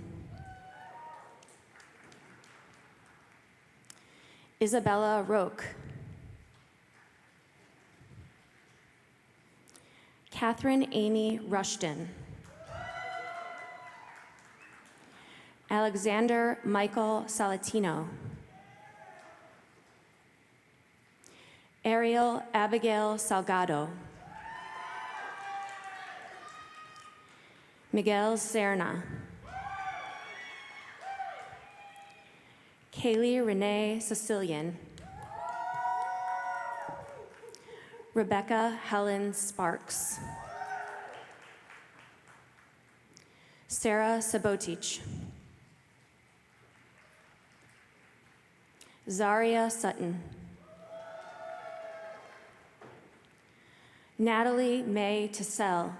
Isabella Roque. Catherine Amy Rushton. Alexander Michael Salatino. Ariel Abigail Salgado. Miguel Serna. Kaylee Renee Sicilian. Rebecca Helen Sparks. Sarah Sabotich. Zaria Sutton. Natalie May Tassell.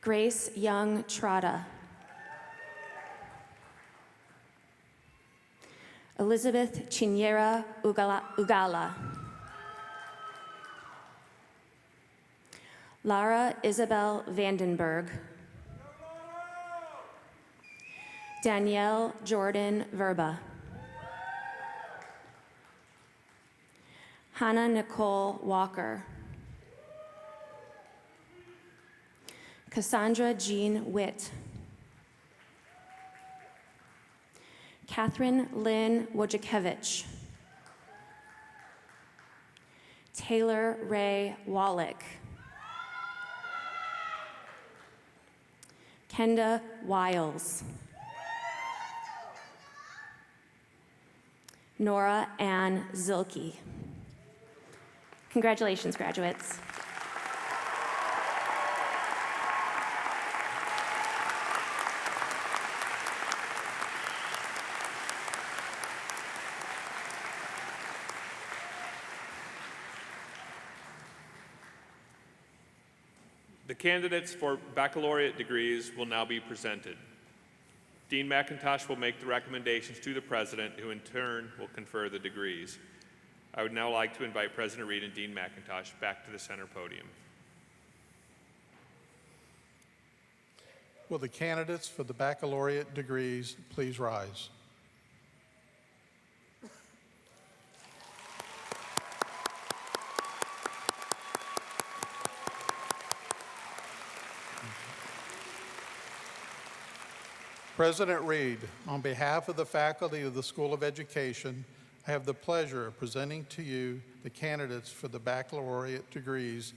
Grace Young Trotta. Elizabeth Chinyera Ugala. Lara Isabel Vandenberg. Danielle Jordan Verba. Hannah Nicole Walker. Cassandra Jean Witt. Catherine Lynn Wojciechowicz. Taylor Ray Wallach. Kenda Wiles. Nora Ann Zilke. Congratulations, graduates. The candidates for baccalaureate degrees will now be presented. Dean McIntosh will make the recommendations to the president, who in turn will confer the degrees. I would now like to invite President Reed and Dean McIntosh back to the center podium. Will the candidates for the baccalaureate degrees please rise? President Reed, on behalf of the faculty of the School of Education, I have the pleasure of presenting to you the candidates for the baccalaureate degrees.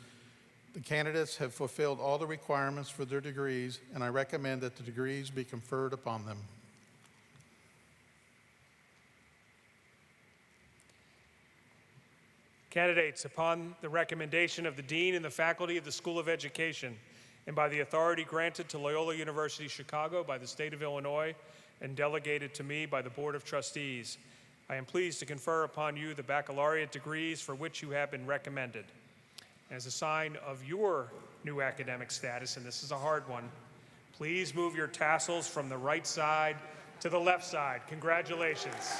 The candidates have fulfilled all the requirements for their degrees, and I recommend that the degrees be conferred upon them. Candidates, upon the recommendation of the Dean and the faculty of the School of Education, and by the authority granted to Loyola University Chicago by the state of Illinois and delegated to me by the Board of Trustees, I am pleased to confer upon you the baccalaureate degrees for which you have been recommended. As a sign of your new academic status, and this is a hard one, please move your tassels from the right side to the left side. Congratulations.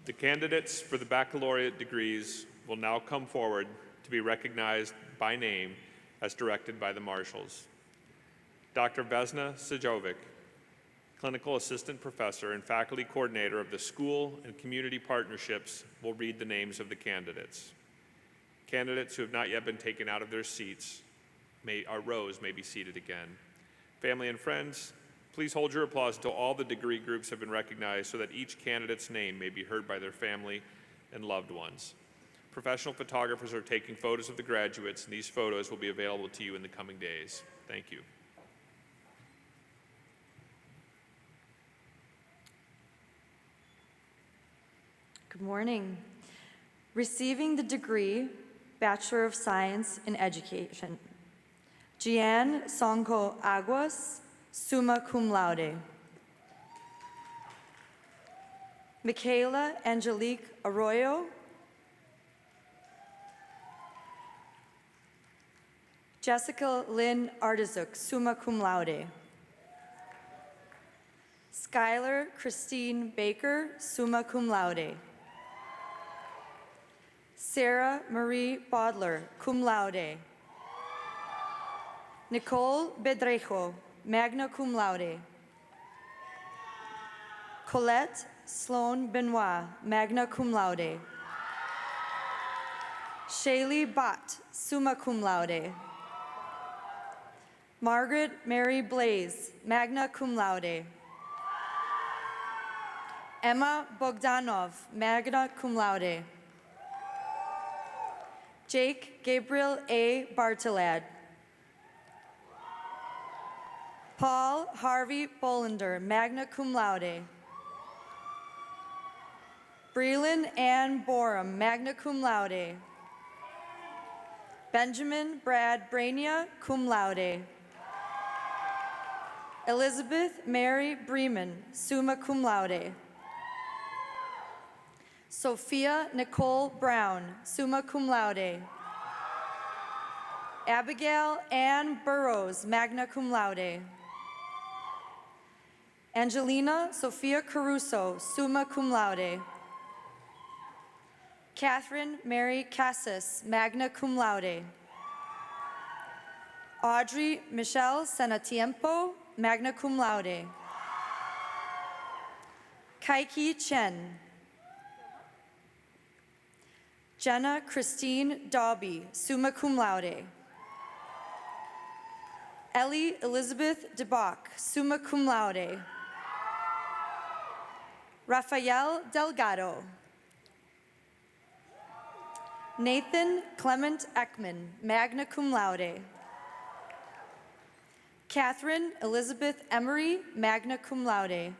The candidates for the baccalaureate degrees will now come forward to be recognized by name as directed by the marshals. Dr. Vesna Sejovic, Clinical Assistant Professor and Faculty Coordinator of the School and Community Partnerships, will read the names of the candidates. Candidates who have not yet been taken out of their seats, rows may be seated again. Family and friends, please hold your applause until all the degree groups have been recognized so that each candidate's name may be heard by their family and loved ones. Professional photographers are taking photos of the graduates, and these photos will be available to you in the coming days. Thank you. Good morning. Receiving the degree, Bachelor of Science in Education, Gian Sonko Aguas, summa cum laude. Michaela Angelique Arroyo. Jessica Lynn Artizuk, summa cum laude. Skylar Christine Baker, summa cum laude. Sarah Marie Bodler, cum laude. Nicole Bedrejo, magna cum laude. Colette Sloan Benoit, magna cum laude. Shaylee Bott, summa cum laude. Margaret Mary Blaze, magna cum laude. Emma Bogdanov, magna cum laude. Jake Gabriel A. Bartolad. Paul Harvey Bolander, magna cum laude. Breland Ann Borum, magna cum laude. Benjamin Brad Brainia, cum laude. Elizabeth Mary Bremen, summa cum laude. Sophia Nicole Brown, summa cum laude. Abigail Ann Burrows, magna cum laude. Angelina Sophia Caruso, summa cum laude. Catherine Mary Cassis, magna cum laude. Audrey Michelle Senatiempo, magna cum laude. Kaiki Chen. Jenna Christine Dobby, summa cum laude. Ellie Elizabeth DeBach, summa cum laude. Rafael Delgado. Nathan Clement Ekman, magna cum laude. Catherine Elizabeth Emery, magna cum laude.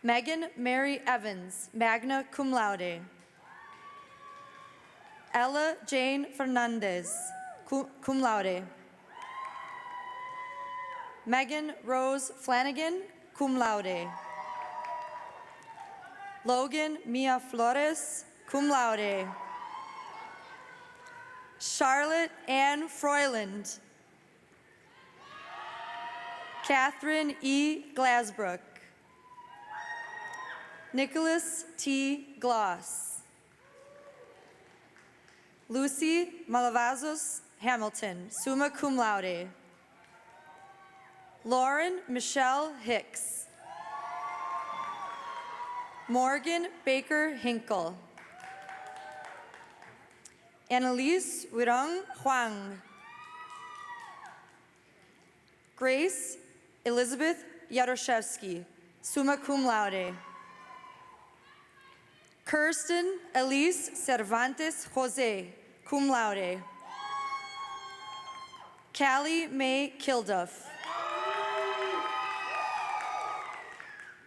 Megan Mary Evans, magna cum laude. Ella Jane Fernandez, cum laude. Megan Rose Flanagan, cum laude. Logan Mia Flores, cum laude. Charlotte Ann Froyland. Catherine E. Glasbrook. Nicholas T. Gloss. Lucy Malavazos Hamilton, summa cum laude. Lauren Michelle Hicks. Morgan Baker Hinkle. Annalise Wirong Huang. Grace Elizabeth Yaroshevsky, summa cum laude. Kirsten Elise Cervantes Jose, cum laude. Callie Mae Kilduff.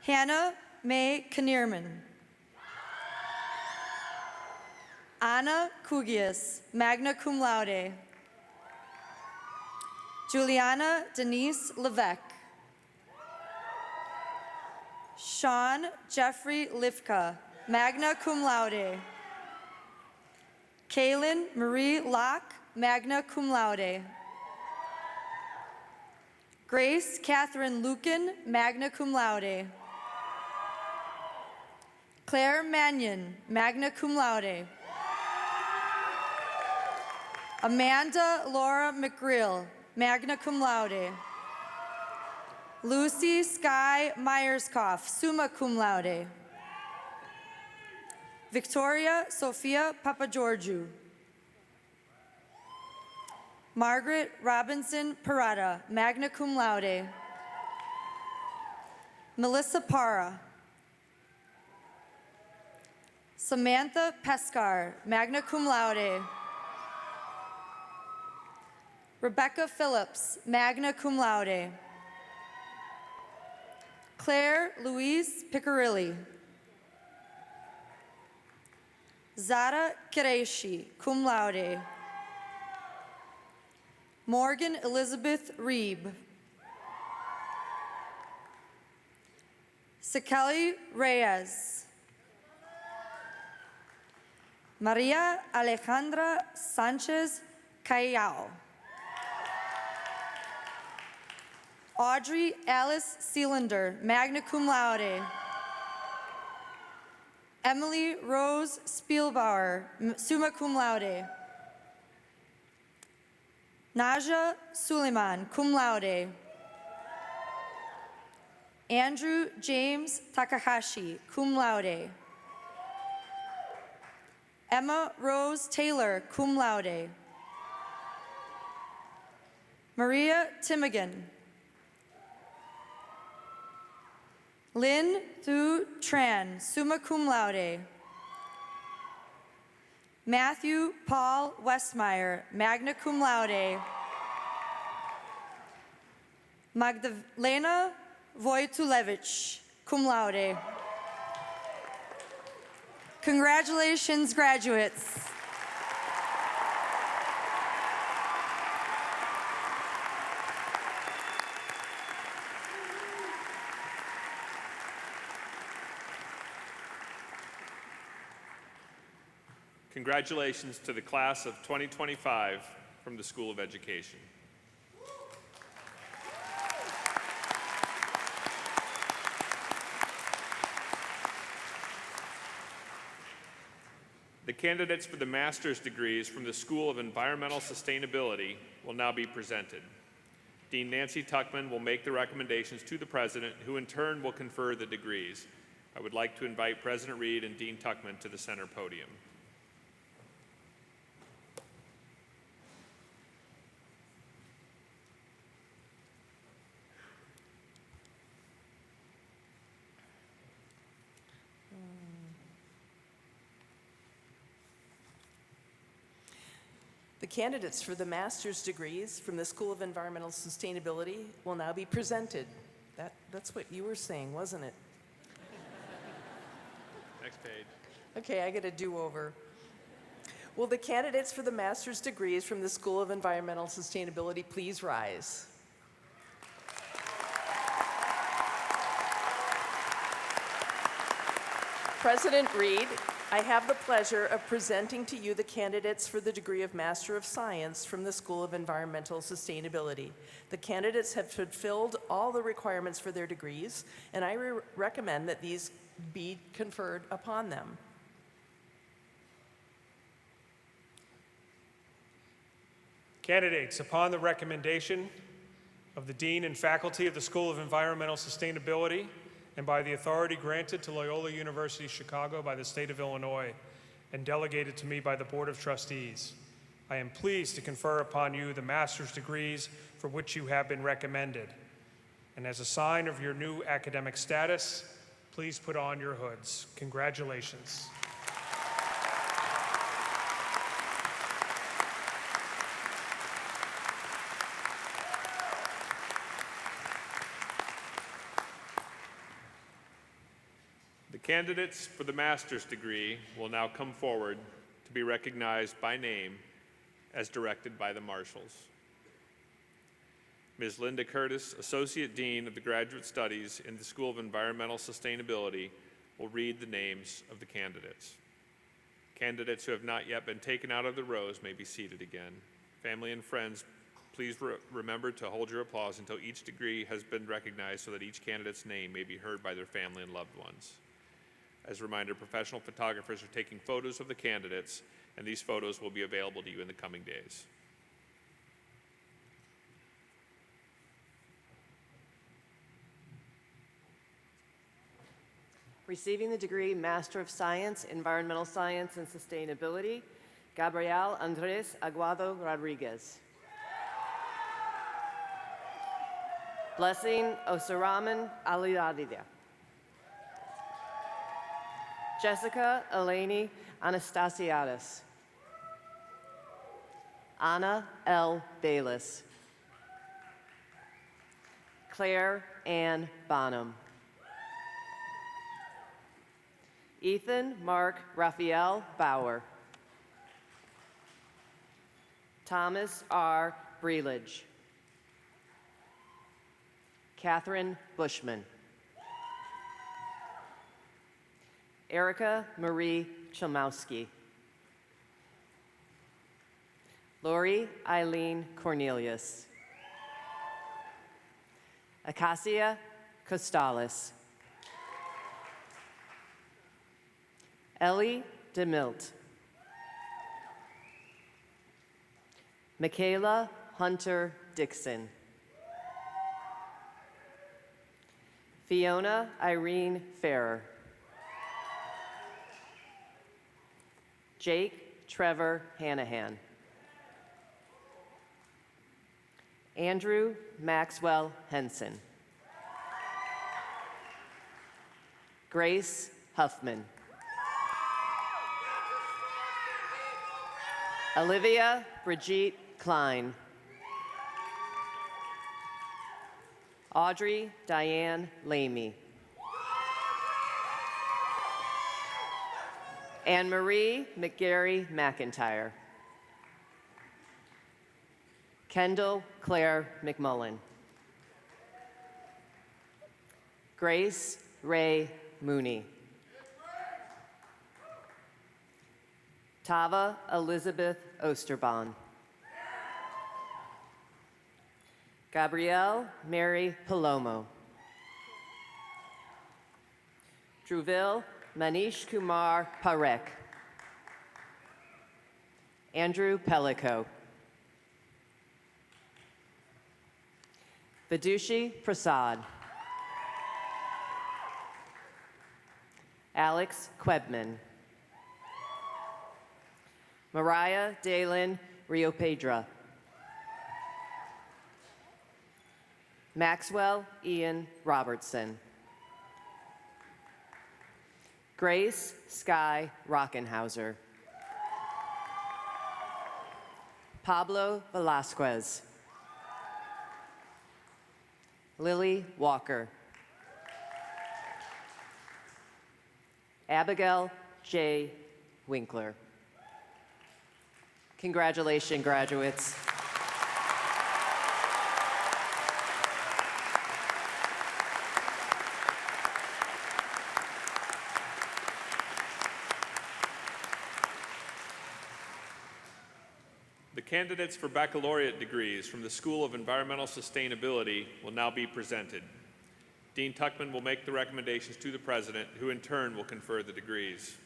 Hannah Mae Kinnearman. Anna Kugias, magna cum laude. Juliana Denise Levesque. Sean Jeffrey Lifka, magna cum laude. Kaylin Marie Locke, magna cum laude. Grace Catherine Lucan, magna cum laude. Claire Mannion, magna cum laude. Amanda Laura McGreal, magna cum laude. Lucy Sky Meyerskoff, summa cum laude. Victoria Sophia Papageorgiou. Margaret Robinson Parada, magna cum laude. Melissa Parra. Samantha Pescar, magna cum laude. Rebecca Phillips, magna cum laude. Claire Louise Piccirilli. Zara Qureshi, cum laude. Morgan Elizabeth Reeb. Sekeli Reyes. Maria Alejandra Sanchez Callao. Audrey Alice Seelander, magna cum laude. Emily Rose Spielbauer, summa cum laude. Naja Suleiman, cum laude. Andrew James Takahashi, cum laude. Emma Rose Taylor, cum laude. Maria Timigan. Lynn Thu Tran, summa cum laude. Matthew Paul Westmeyer, magna cum laude. Magdalena Wojtulewicz, cum laude. Congratulations, graduates. Congratulations to the class of 2025 from the School of Education. The candidates for the master's degrees from the School of Environmental Sustainability will now be presented. Dean Nancy Tuckman will make the recommendations to the president, who in turn will confer the degrees. I would like to invite President Reed and Dean Tuckman to the center podium. The candidates for the master's degrees from the School of Environmental Sustainability will now be presented. That's what you were saying, wasn't it? Next page. Okay, I get a do-over. Will the candidates for the master's degrees from the School of Environmental Sustainability please rise? President Reed, I have the pleasure of presenting to you the candidates for the degree of Master of Science from the School of Environmental Sustainability. The candidates have fulfilled all the requirements for their degrees, and I recommend that these be conferred upon them. Candidates, upon the recommendation of the Dean and faculty of the School of Environmental Sustainability, and by the authority granted to Loyola University Chicago by the state of Illinois and delegated to me by the Board of Trustees, I am pleased to confer upon you the master's degrees for which you have been recommended. And as a sign of your new academic status, please put on your hoods. Congratulations. The candidates for the master's degree will now come forward to be recognized by name as directed by the marshals. Ms. Linda Curtis, Associate Dean of the Graduate Studies in the School of Environmental Sustainability, will read the names of the candidates. Candidates who have not yet been taken out of the rows may be seated again. Family and friends, please remember to hold your applause until each degree has been recognized so that each candidate's name may be heard by their family and loved ones. As a reminder, professional photographers are taking photos of the candidates, and these photos will be available to you in the coming days. Receiving the degree Master of Science, Environmental Science and Sustainability, Gabriel Andres Aguado Rodriguez. Blessing Osaraman Aliadida. Jessica Eleni Anastasiadis. Anna L. Bayless. Claire Ann Bonham. Ethan Mark Raphael Bauer. Thomas R. Breelage. Catherine Bushman. Erica Marie Chomowski. Lori Eileen Cornelius. Acacia Costales. Ellie DeMilt. Michaela Hunter Dixon. Fiona Irene Farrer. Jake Trevor Hanahan. Andrew Maxwell Henson. Grace Huffman. Olivia Brigitte Klein. Audrey Diane Lamy. Anne Marie McGarry McIntyre. Kendall Claire McMullen. Grace Ray Mooney. Tava Elizabeth Osterbahn. Gabrielle Mary Palomo. Druville Manish Kumar Parekh. Andrew Pellico. Vidushi Prasad. Alex Quebman. Mariah Dalen Riopedra. Maxwell Ian Robertson. Grace Sky Rockenhauser. Pablo Velasquez. Lily Walker. Abigail J. Winkler. Congratulations, graduates. The candidates for baccalaureate degrees from the School of Environmental Sustainability will now be presented. Dean Tuckman will make the recommendations to the President, who in turn will confer the degrees.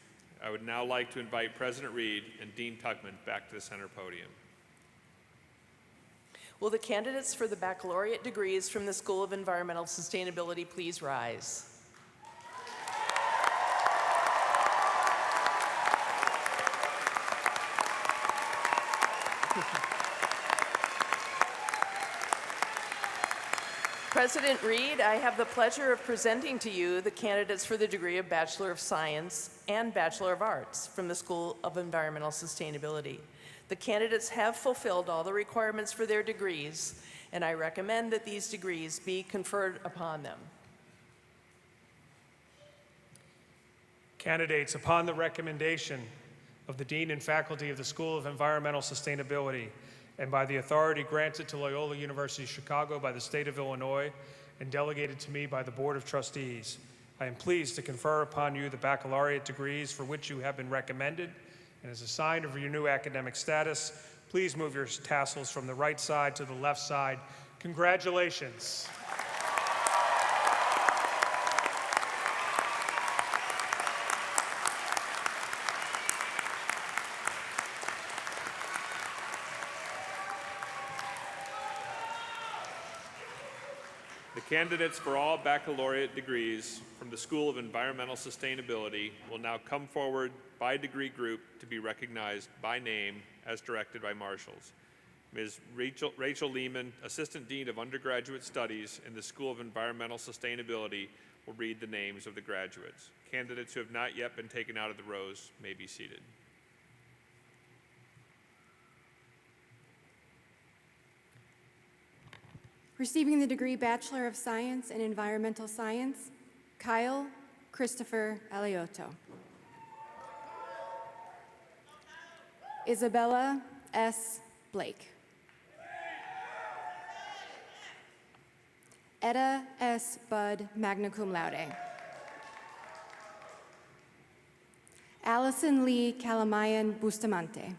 I would now like to invite President Reed and Dean Tuckman back to the center podium. Will the candidates for the baccalaureate degrees from the School of Environmental Sustainability please rise? President Reed, I have the pleasure of presenting to you the candidates for the degree of Bachelor of Science and Bachelor of Arts from the School of Environmental Sustainability. The candidates have fulfilled all the requirements for their degrees, and I recommend that these degrees be conferred upon them. Candidates, upon the recommendation of the Dean and faculty of the School of Environmental Sustainability, and by the authority granted to Loyola University Chicago by the state of Illinois and delegated to me by the Board of Trustees, I am pleased to confer upon you the baccalaureate degrees for which you have been recommended. And as a sign of your new academic status, please move your tassels from the right side to the left side. Congratulations. The candidates for all baccalaureate degrees from the School of Environmental Sustainability will now come forward by degree group to be recognized by name as directed by marshals. Ms. Rachel Lehman, Assistant Dean of Undergraduate Studies in the School of Environmental Sustainability, will read the names of the graduates. Candidates who have not yet been taken out of the rows may be seated. Receiving the degree Bachelor of Science in Environmental Science, Kyle Christopher Aliotto. Isabella S. Blake. Etta S. Budd, magna cum laude. Allison Lee Calamayan Bustamante.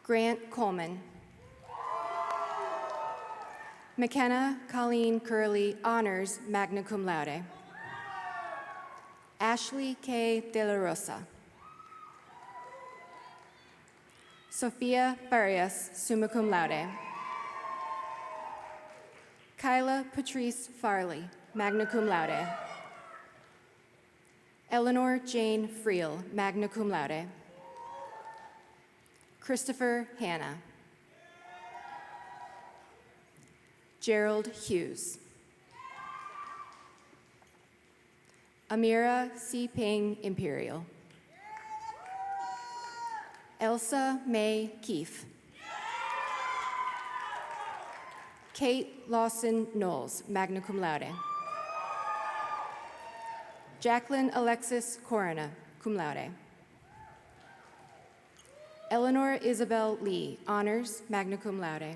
Grant Coleman. McKenna Colleen Curley, honors, magna cum laude. Ashley K. De La Rosa. Sofia Farias, summa cum laude. Kyla Patrice Farley, magna cum laude. Eleanor Jane Friel, magna cum laude. Christopher Hanna. Gerald Hughes. Amira C. Ping Imperial. Elsa May Keefe. Kate Lawson Knowles, magna cum laude. Jacqueline Alexis Corona, cum laude. Eleanor Isabel Lee, honors, magna cum laude.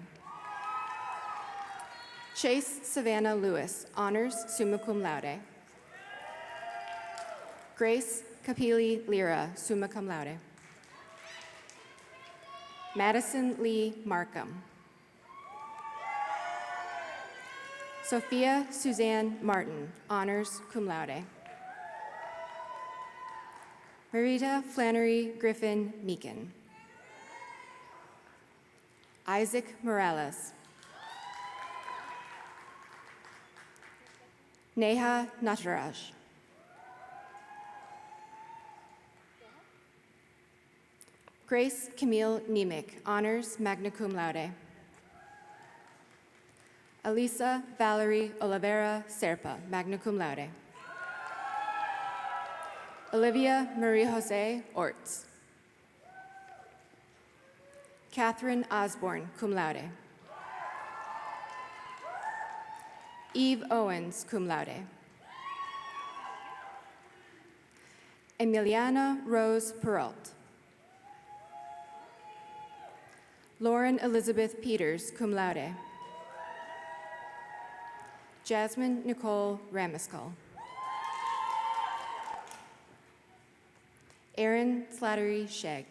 Chase Savannah Lewis, honors, summa cum laude. Grace Kapili Lira, summa cum laude. Madison Lee Markham. Sophia Suzanne Martin, honors, cum laude. Marita Flannery Griffin Meekin. Isaac Morales. Neha Nataraj. Grace Camille Nemec, honors, magna cum laude. Elisa Valerie Oliveira Serpa, magna cum laude. Olivia Marie Jose Orts. Catherine Osborne, cum laude. Eve Owens, cum laude. Emiliana Rose Peralt. Lauren Elizabeth Peters, cum laude. Jasmine Nicole Ramaskal. Erin Slattery Shegg.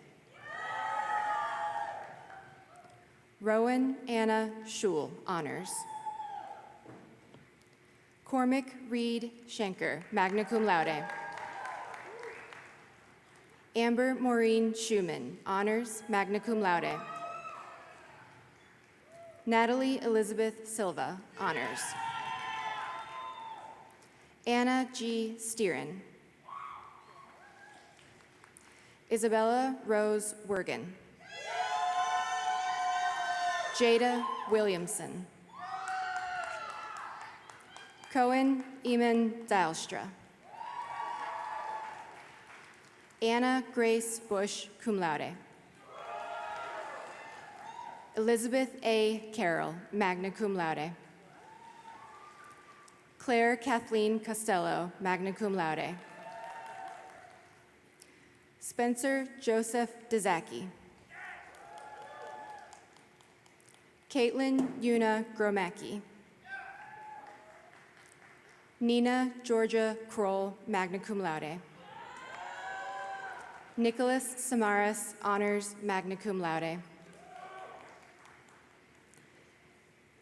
Rowan Anna Schul, honors. Cormac Reed Schenker, magna cum laude. Amber Maureen Schumann, honors, magna cum laude. Natalie Elizabeth Silva, honors. Anna G. Steeren. Isabella Rose Wergen. Jada Williamson. Cohen Eamon Zylstra. Anna Grace Bush, cum laude. Elizabeth A. Carroll, magna cum laude. Claire Kathleen Costello, magna cum laude. Spencer Joseph Dezaki. Caitlin Yuna Gromacki. Nina Georgia Kroll, magna cum laude. Nicholas Samaras, honors, magna cum laude.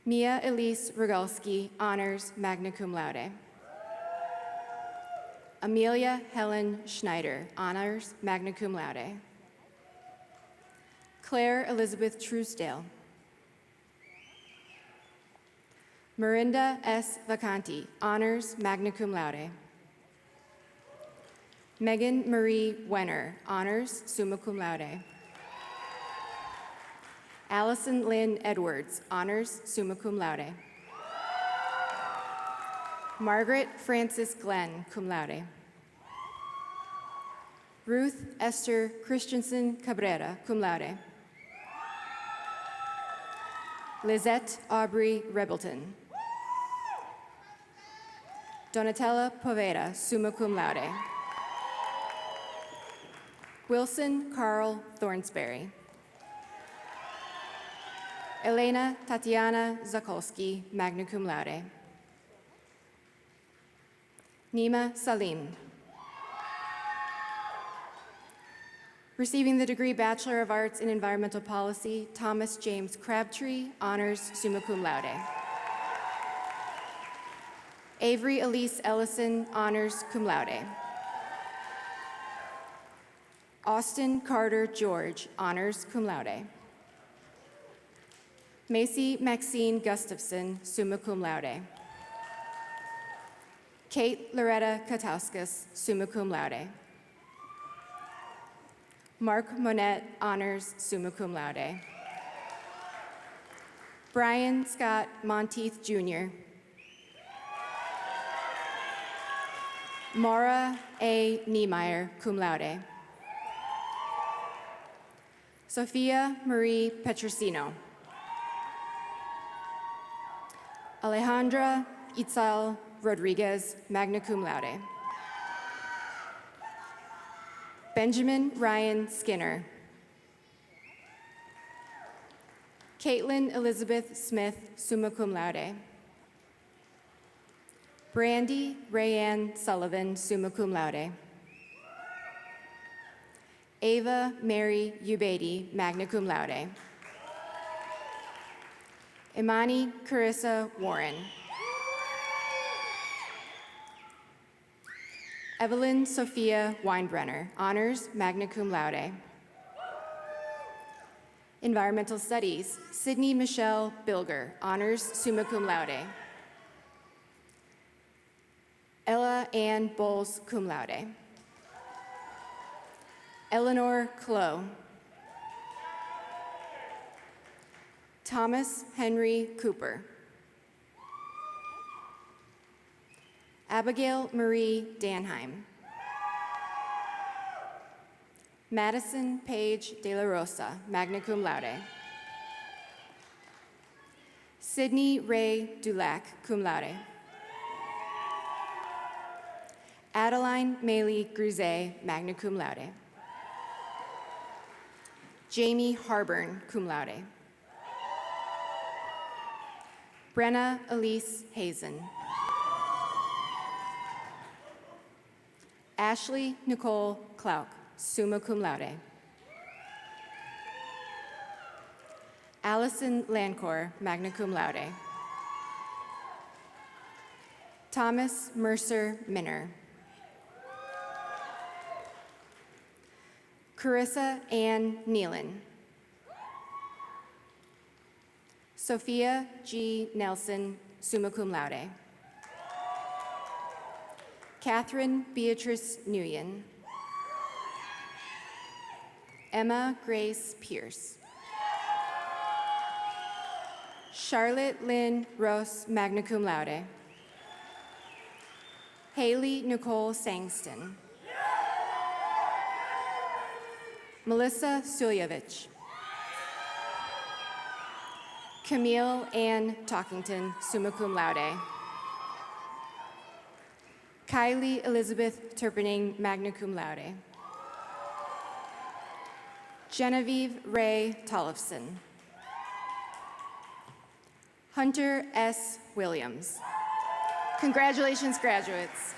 Mia Elise Rogalski, honors, magna cum laude. Amelia Helen Schneider, honors, magna cum laude. Claire Elizabeth Truesdale. Mirinda S. Vacanti, honors, magna cum laude. Megan Marie Wenner, honors, summa cum laude. Allison Lynn Edwards, honors, summa cum laude. Margaret Frances Glenn, cum laude. Ruth Esther Christensen Cabrera, cum laude. Lizette Aubrey Rebelton. Donatella Poveda, summa cum laude. Wilson Carl Thornsberry. Elena Tatiana Zakolski, magna cum laude. Nima Salim. Receiving the degree Bachelor of Arts in Environmental Policy, Thomas James Crabtree, honors summa cum laude. Avery Elise Ellison, honors cum laude. Austin Carter George, honors cum laude. Macy Maxine Gustafson, summa cum laude. Kate Loretta Katauskas, summa cum laude. Mark Monette, honors summa cum laude. Brian Scott Monteith Jr. Maura A. Niemeyer, cum laude. Sophia Marie Petrosino. Alejandra Itzal Rodriguez, magna cum laude. Benjamin Ryan Skinner. Caitlin Elizabeth Smith, summa cum laude. Brandy Rayanne Sullivan, summa cum laude. Ava Mary Ubaidi, magna cum laude. Imani Carissa Warren. Evelyn Sophia Weinbrenner, honors magna cum laude. Environmental Studies, Sydney Michelle Bilger, honors summa cum laude. Ella Ann Bowles, cum laude. Eleanor Clow. Thomas Henry Cooper. Abigail Marie Danheim. Madison Paige De La Rosa, magna cum laude. Sydney Ray Dulac, cum laude. Adeline Maylie Grisey, magna cum laude. Jamie Harburn, cum laude. Brenna Elise Hazen. Ashley Nicole Klauk, summa cum laude. Allison Lancor, magna cum laude. Thomas Mercer Minner. Carissa Ann Nealon. Sophia G. Nelson, summa cum laude. Catherine Beatrice Nguyen. Emma Grace Pierce. Charlotte Lynn Rose, magna cum laude. Haley Nicole Sangston. Melissa Sulyevich. Camille Ann Talkington, summa cum laude. Kylie Elizabeth Turpening, magna cum laude. Genevieve Ray Tollefson. Hunter S. Williams. Congratulations, graduates.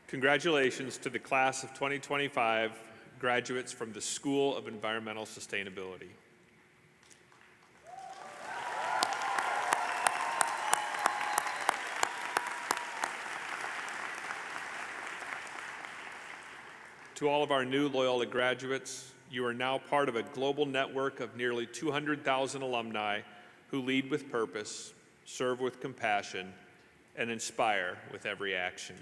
Congratulations to the class of 2025 graduates from the School of Environmental Sustainability. To all of our new Loyola graduates, you are now part of a global network of nearly 200,000 alumni who lead with purpose, serve with compassion, and inspire with every action.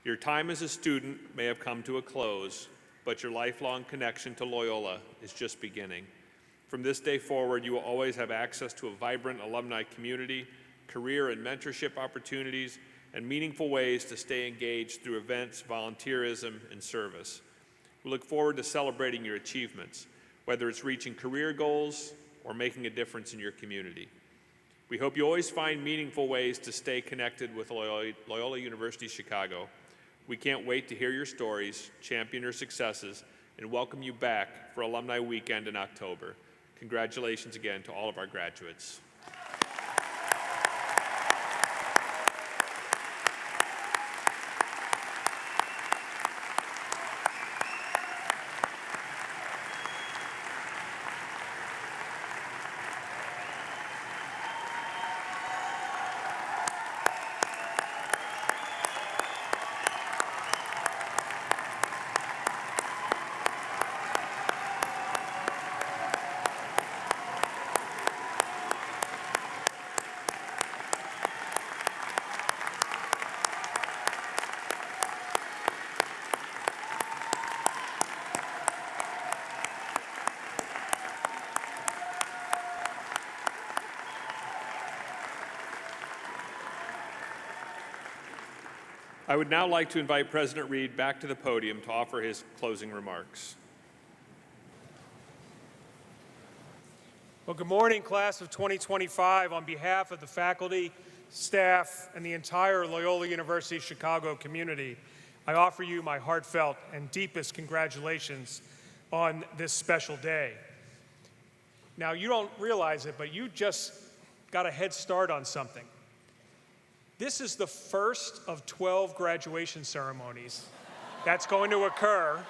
Your time as a student may have come to a close, but your lifelong connection to Loyola is just beginning. From this day forward, you will always have access to a vibrant alumni community, career and mentorship opportunities, and meaningful ways to stay engaged through events, volunteerism, and service. We look forward to celebrating your achievements, whether it's reaching career goals or making a difference in your community. We hope you always find meaningful ways to stay connected with Loyola University Chicago. We can't wait to hear your stories, champion your successes, and welcome you back for Alumni Weekend in October. Congratulations again to all of our graduates. I would now like to invite President Reed back to the podium to offer his closing remarks. Well, good morning, class of 2025. On behalf of the faculty, staff, and the entire Loyola University Chicago community, I offer you my heartfelt and deepest congratulations on this special day. Now, you don't realize it, but you just got a head start on something. This is the first of 12 graduation ceremonies that's going to occur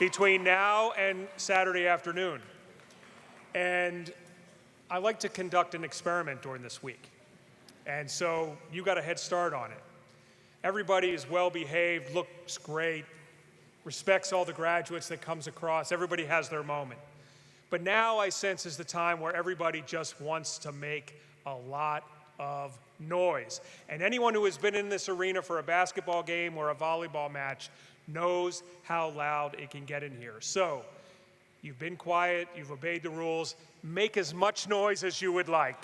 between now and Saturday afternoon. And I like to conduct an experiment during this week. And so you got a head start on it. Everybody is well behaved, looks great, respects all the graduates that comes across. Everybody has their moment. But now I sense is the time where everybody just wants to make a lot of noise. And anyone who has been in this arena for a basketball game or a volleyball match knows how loud it can get in here. So, you've been quiet, you've obeyed the rules, make as much noise as you would like.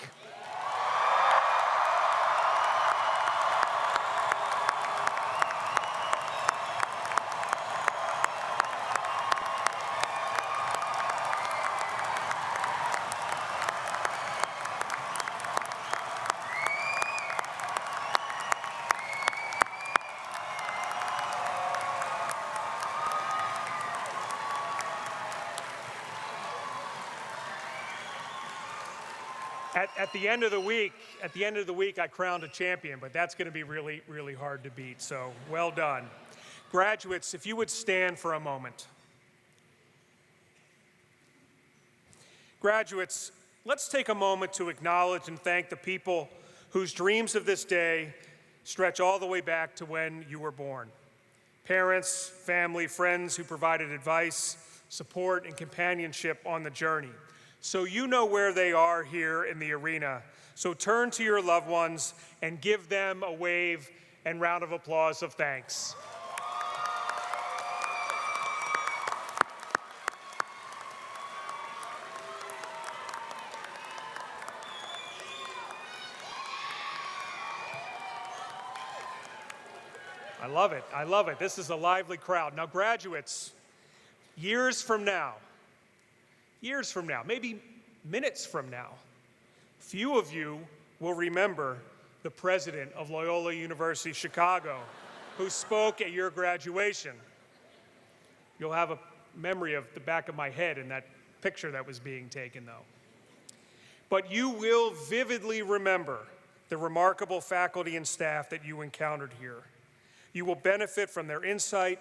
At the end of the week, I crowned a champion, but that's going to be really, really hard to beat. So, well done. Graduates, if you would stand for a moment. Graduates, let's take a moment to acknowledge and thank the people whose dreams of this day stretch all the way back to when you were born. Parents, family, friends who provided advice, support, and companionship on the journey. So you know where they are here in the arena. So turn to your loved ones and give them a wave and round of applause of thanks. I love it. I love it. This is a lively crowd. Now, graduates, years from now, maybe minutes from now, few of you will remember the president of Loyola University Chicago who spoke at your graduation. You'll have a memory of the back of my head in that picture that was being taken, though. But you will vividly remember the remarkable faculty and staff that you encountered here. You will benefit from their insight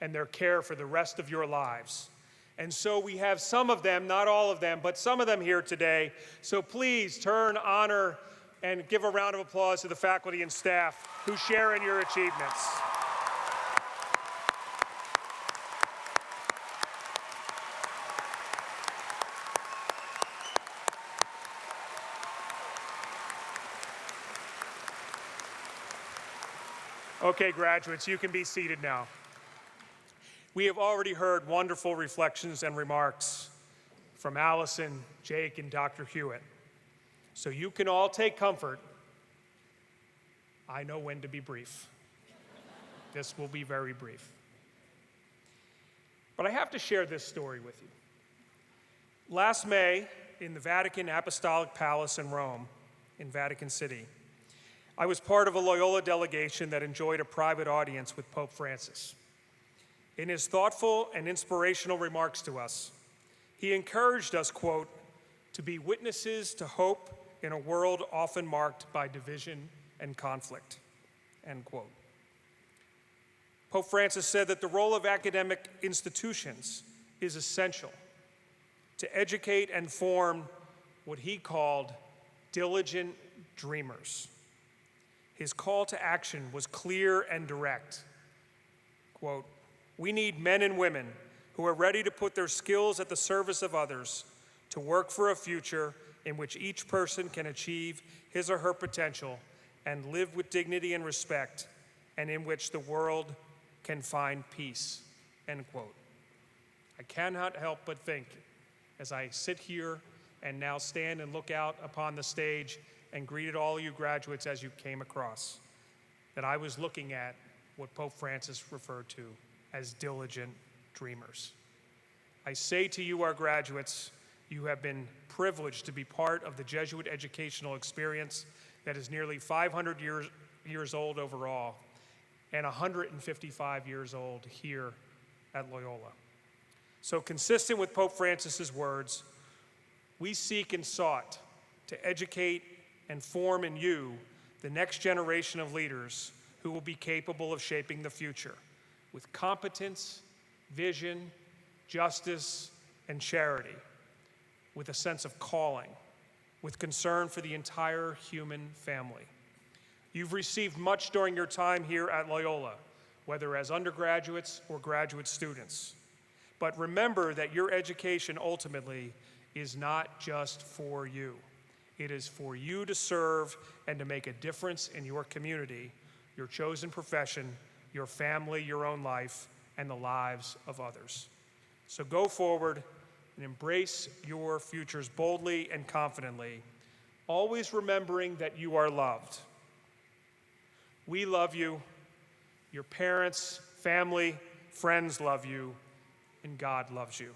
and their care for the rest of your lives. And so we have some of them, not all of them, but some of them here today. So please turn, honor, and give a round of applause to the faculty and staff who share in your achievements. Okay, graduates, you can be seated now. We have already heard wonderful reflections and remarks from Allison, Jake, and Dr. Hewitt. So you can all take comfort. I know when to be brief. This will be very brief. But I have to share this story with you. Last May, in the Vatican Apostolic Palace in Rome, in Vatican City, I was part of a Loyola delegation that enjoyed a private audience with Pope Francis. In his thoughtful and inspirational remarks to us, he encouraged us, quote, to be witnesses to hope in a world often marked by division and conflict, end quote. Pope Francis said that the role of academic institutions is essential to educate and form what he called diligent dreamers. His call to action was clear and direct. Quote, we need men and women who are ready to put their skills at the service of others to work for a future in which each person can achieve his or her potential and live with dignity and respect, and in which the world can find peace, end quote. I cannot help but think, as I sit here and now stand and look out upon the stage and greeted all you graduates as you came across, that I was looking at what Pope Francis referred to as diligent dreamers. I say to you, our graduates, you have been privileged to be part of the Jesuit educational experience that is nearly 500 years old overall and 155 years old here at Loyola. So consistent with Pope Francis's words, we seek and sought to educate and form in you the next generation of leaders who will be capable of shaping the future with competence, vision, justice, and charity, with a sense of calling, with concern for the entire human family. You've received much during your time here at Loyola, whether as undergraduates or graduate students. But remember that your education ultimately is not just for you. It is for you to serve and to make a difference in your community, your chosen profession, your family, your own life, and the lives of others. So go forward and embrace your futures boldly and confidently, always remembering that you are loved. We love you, your parents, family, friends love you, and God loves you.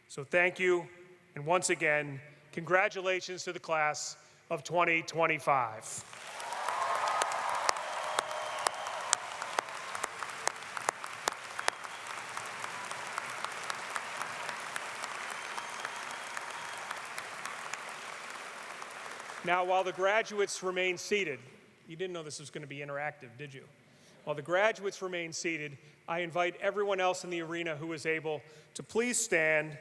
So thank you, and once again, congratulations to the class of 2025. Now, while the graduates remain seated, you didn't know this was going to be interactive, did you? While the graduates remain seated, I invite everyone else in the arena who is able to please stand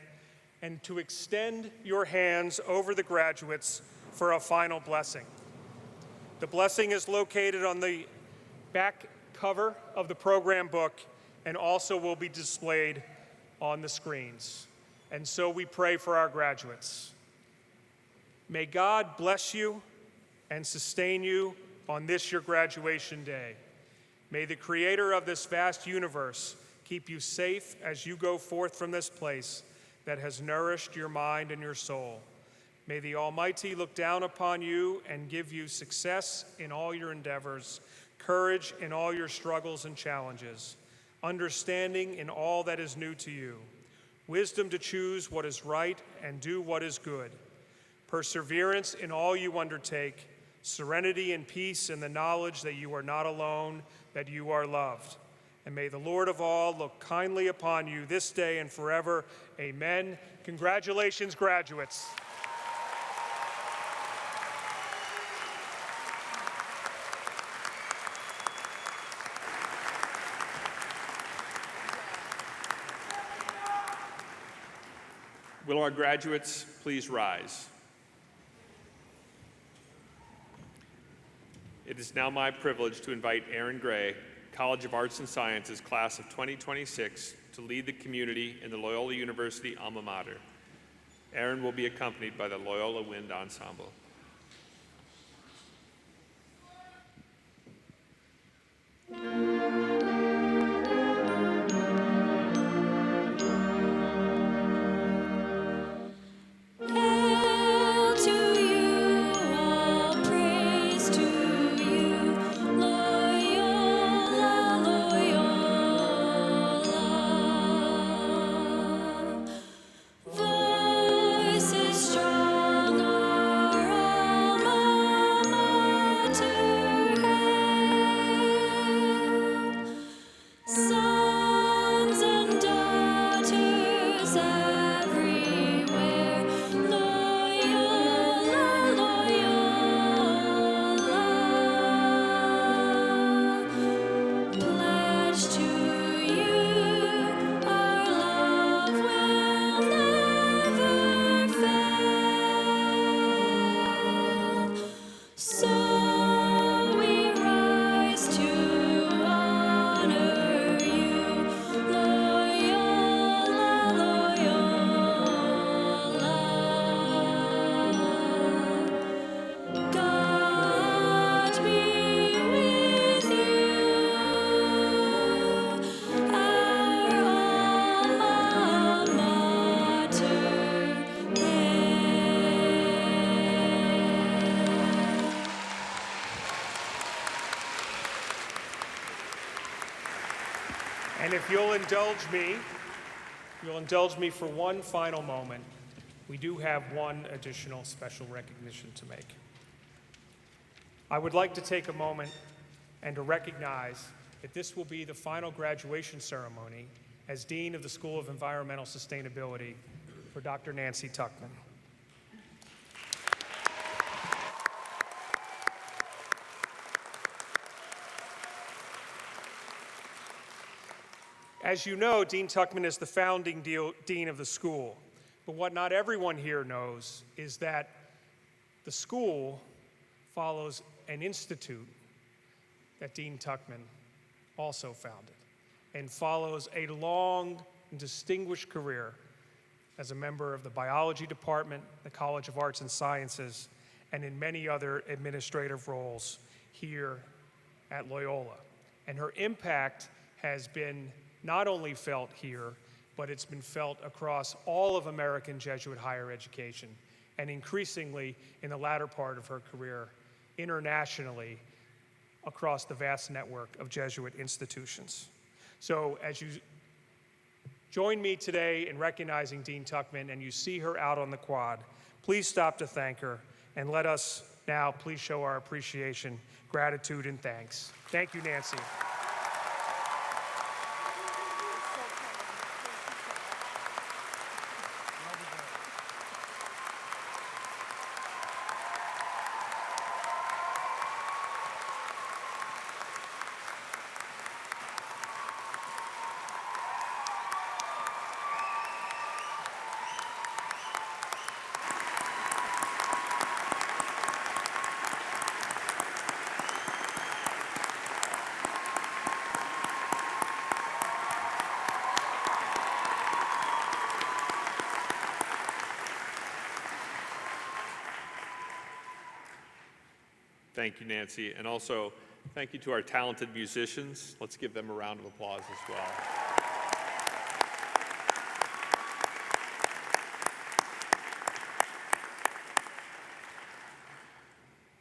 and to extend your hands over the graduates for a final blessing. The blessing is located on the back cover of the program book and also will be displayed on the screens. And so we pray for our graduates. May God bless you and sustain you on this your graduation day. May the Creator of this vast universe keep you safe as you go forth from this place that has nourished your mind and your soul. May the Almighty look down upon you and give you success in all your endeavors, courage in all your struggles and challenges, understanding in all that is new to you, wisdom to choose what is right and do what is good, perseverance in all you undertake, serenity and peace in the knowledge that you are not alone, that you are loved. And may the Lord of all look kindly upon you this day and forever. Amen. Congratulations, graduates. Will our graduates please rise? It is now my privilege to invite Aaron Gray, College of Arts and Sciences, class of 2026, to lead the community in the Loyola University alma mater. Aaron will be accompanied by the Loyola Wind Ensemble. Hail to you, all praise to you, Loyola, Loyola. Voices strong, our alma mater, hail. Sons and daughters everywhere, Loyola, Loyola. Pledge to you our love will never fail. So we rise to honor you, Loyola, Loyola. God be with you, our alma mater. And if you'll indulge me for one final moment, we do have one additional special recognition to make. I would like to take a moment and to recognize that this will be the final graduation ceremony as Dean of the School of Environmental Sustainability for Dr. Nancy Tuckman. As you know, Dean Tuckman is the founding dean of the school. But what not everyone here knows is that the school follows an institute that Dean Tuckman also founded and follows a long and distinguished career as a member of the biology department, the College of Arts and Sciences, and in many other administrative roles here at Loyola. And her impact has been not only felt here, but it's been felt across all of American Jesuit higher education, and increasingly in the latter part of her career, internationally across the vast network of Jesuit institutions. So as you join me today in recognizing Dean Tuckman and you see her out on the quad, please stop to thank her, and let us now please show our appreciation, gratitude, and thanks. Thank you, Nancy. Thank you, Nancy. And also, thank you to our talented musicians. Let's give them a round of applause as well.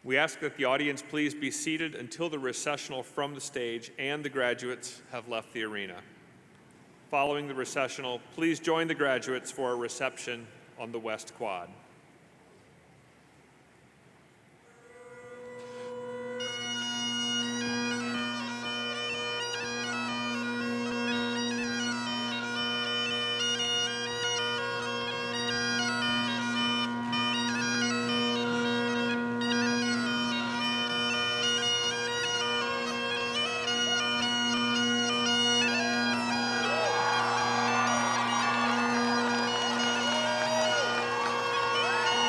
We ask that the audience please be seated until the recessional from the stage and the graduates have left the arena. Following the recessional, please join the graduates for a reception on the West Quad.